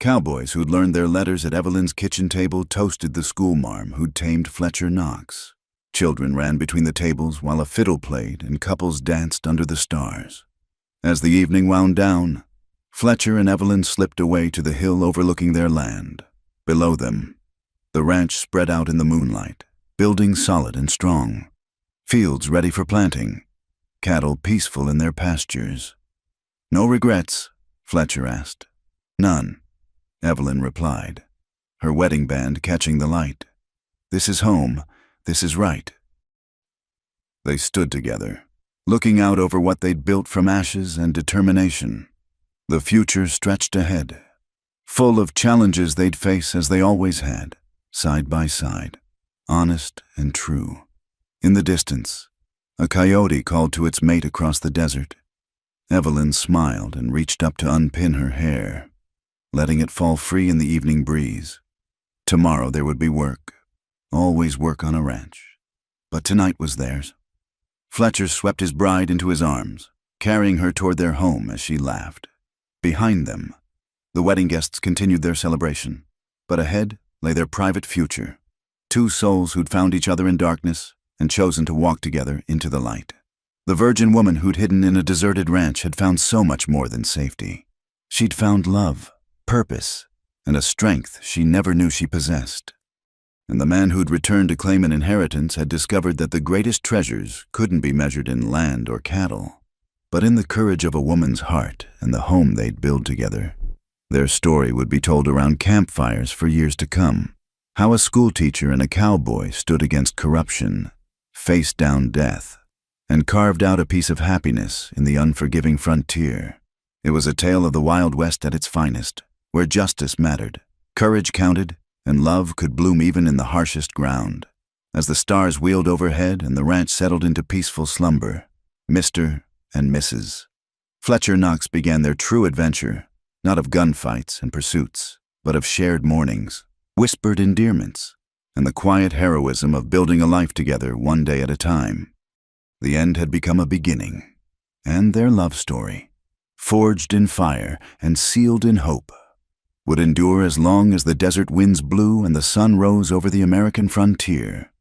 Cowboys who'd learned their letters at Evelyn's kitchen table toasted the schoolmarm who'd tamed Fletcher Knox. Children ran between the tables while a fiddle played and couples danced under the stars. As the evening wound down, Fletcher and Evelyn slipped away to the hill overlooking their land. Below them, the ranch spread out in the moonlight, buildings solid and strong, fields ready for planting, cattle peaceful in their pastures. "No regrets?" Fletcher asked. "None," Evelyn replied, her wedding band catching the light. "This is home. This is right." They stood together, looking out over what they'd built from ashes and determination. The future stretched ahead, full of challenges they'd face as they always had, side by side, honest and true. In the distance, a coyote called to its mate across the desert. Evelyn smiled and reached up to unpin her hair, letting it fall free in the evening breeze. Tomorrow there would be work, always work on a ranch. But tonight was theirs. Fletcher swept his bride into his arms, carrying her toward their home as she laughed. Behind them, the wedding guests continued their celebration, but ahead lay their private future. Two souls who'd found each other in darkness and chosen to walk together into the light. The virgin woman who'd hidden in a deserted ranch had found so much more than safety. She'd found love, purpose, and a strength she never knew she possessed. And the man who'd returned to claim an inheritance had discovered that the greatest treasures couldn't be measured in land or cattle, but in the courage of a woman's heart and the home they'd build together. Their story would be told around campfires for years to come. How a schoolteacher and a cowboy stood against corruption, faced down death, and carved out a piece of happiness in the unforgiving frontier. It was a tale of the Wild West at its finest, where justice mattered, courage counted, and love could bloom even in the harshest ground. As the stars wheeled overhead and the ranch settled into peaceful slumber, Mr. and Mrs. Fletcher Knox began their true adventure, not of gunfights and pursuits, but of shared mornings, whispered endearments, and the quiet heroism of building a life together one day at a time. The end had become a beginning, and their love story, forged in fire and sealed in hope, would endure as long as the desert winds blew and the sun rose over the American frontier.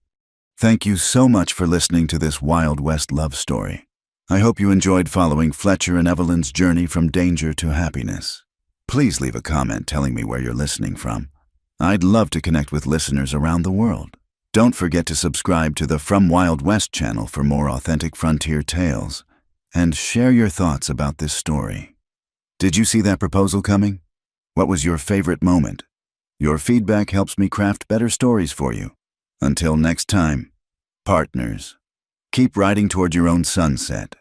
Thank you so much for listening to this Wild West love story. I hope you enjoyed following Fletcher and Evelyn's journey from danger to happiness. Please leave a comment telling me where you're listening from. I'd love to connect with listeners around the world. Don't forget to subscribe to the From Wild West channel for more authentic frontier tales, and share your thoughts about this story. Did you see that proposal coming? What was your favorite moment? Your feedback helps me craft better stories for you. Until next time, partners, keep riding toward your own sunset.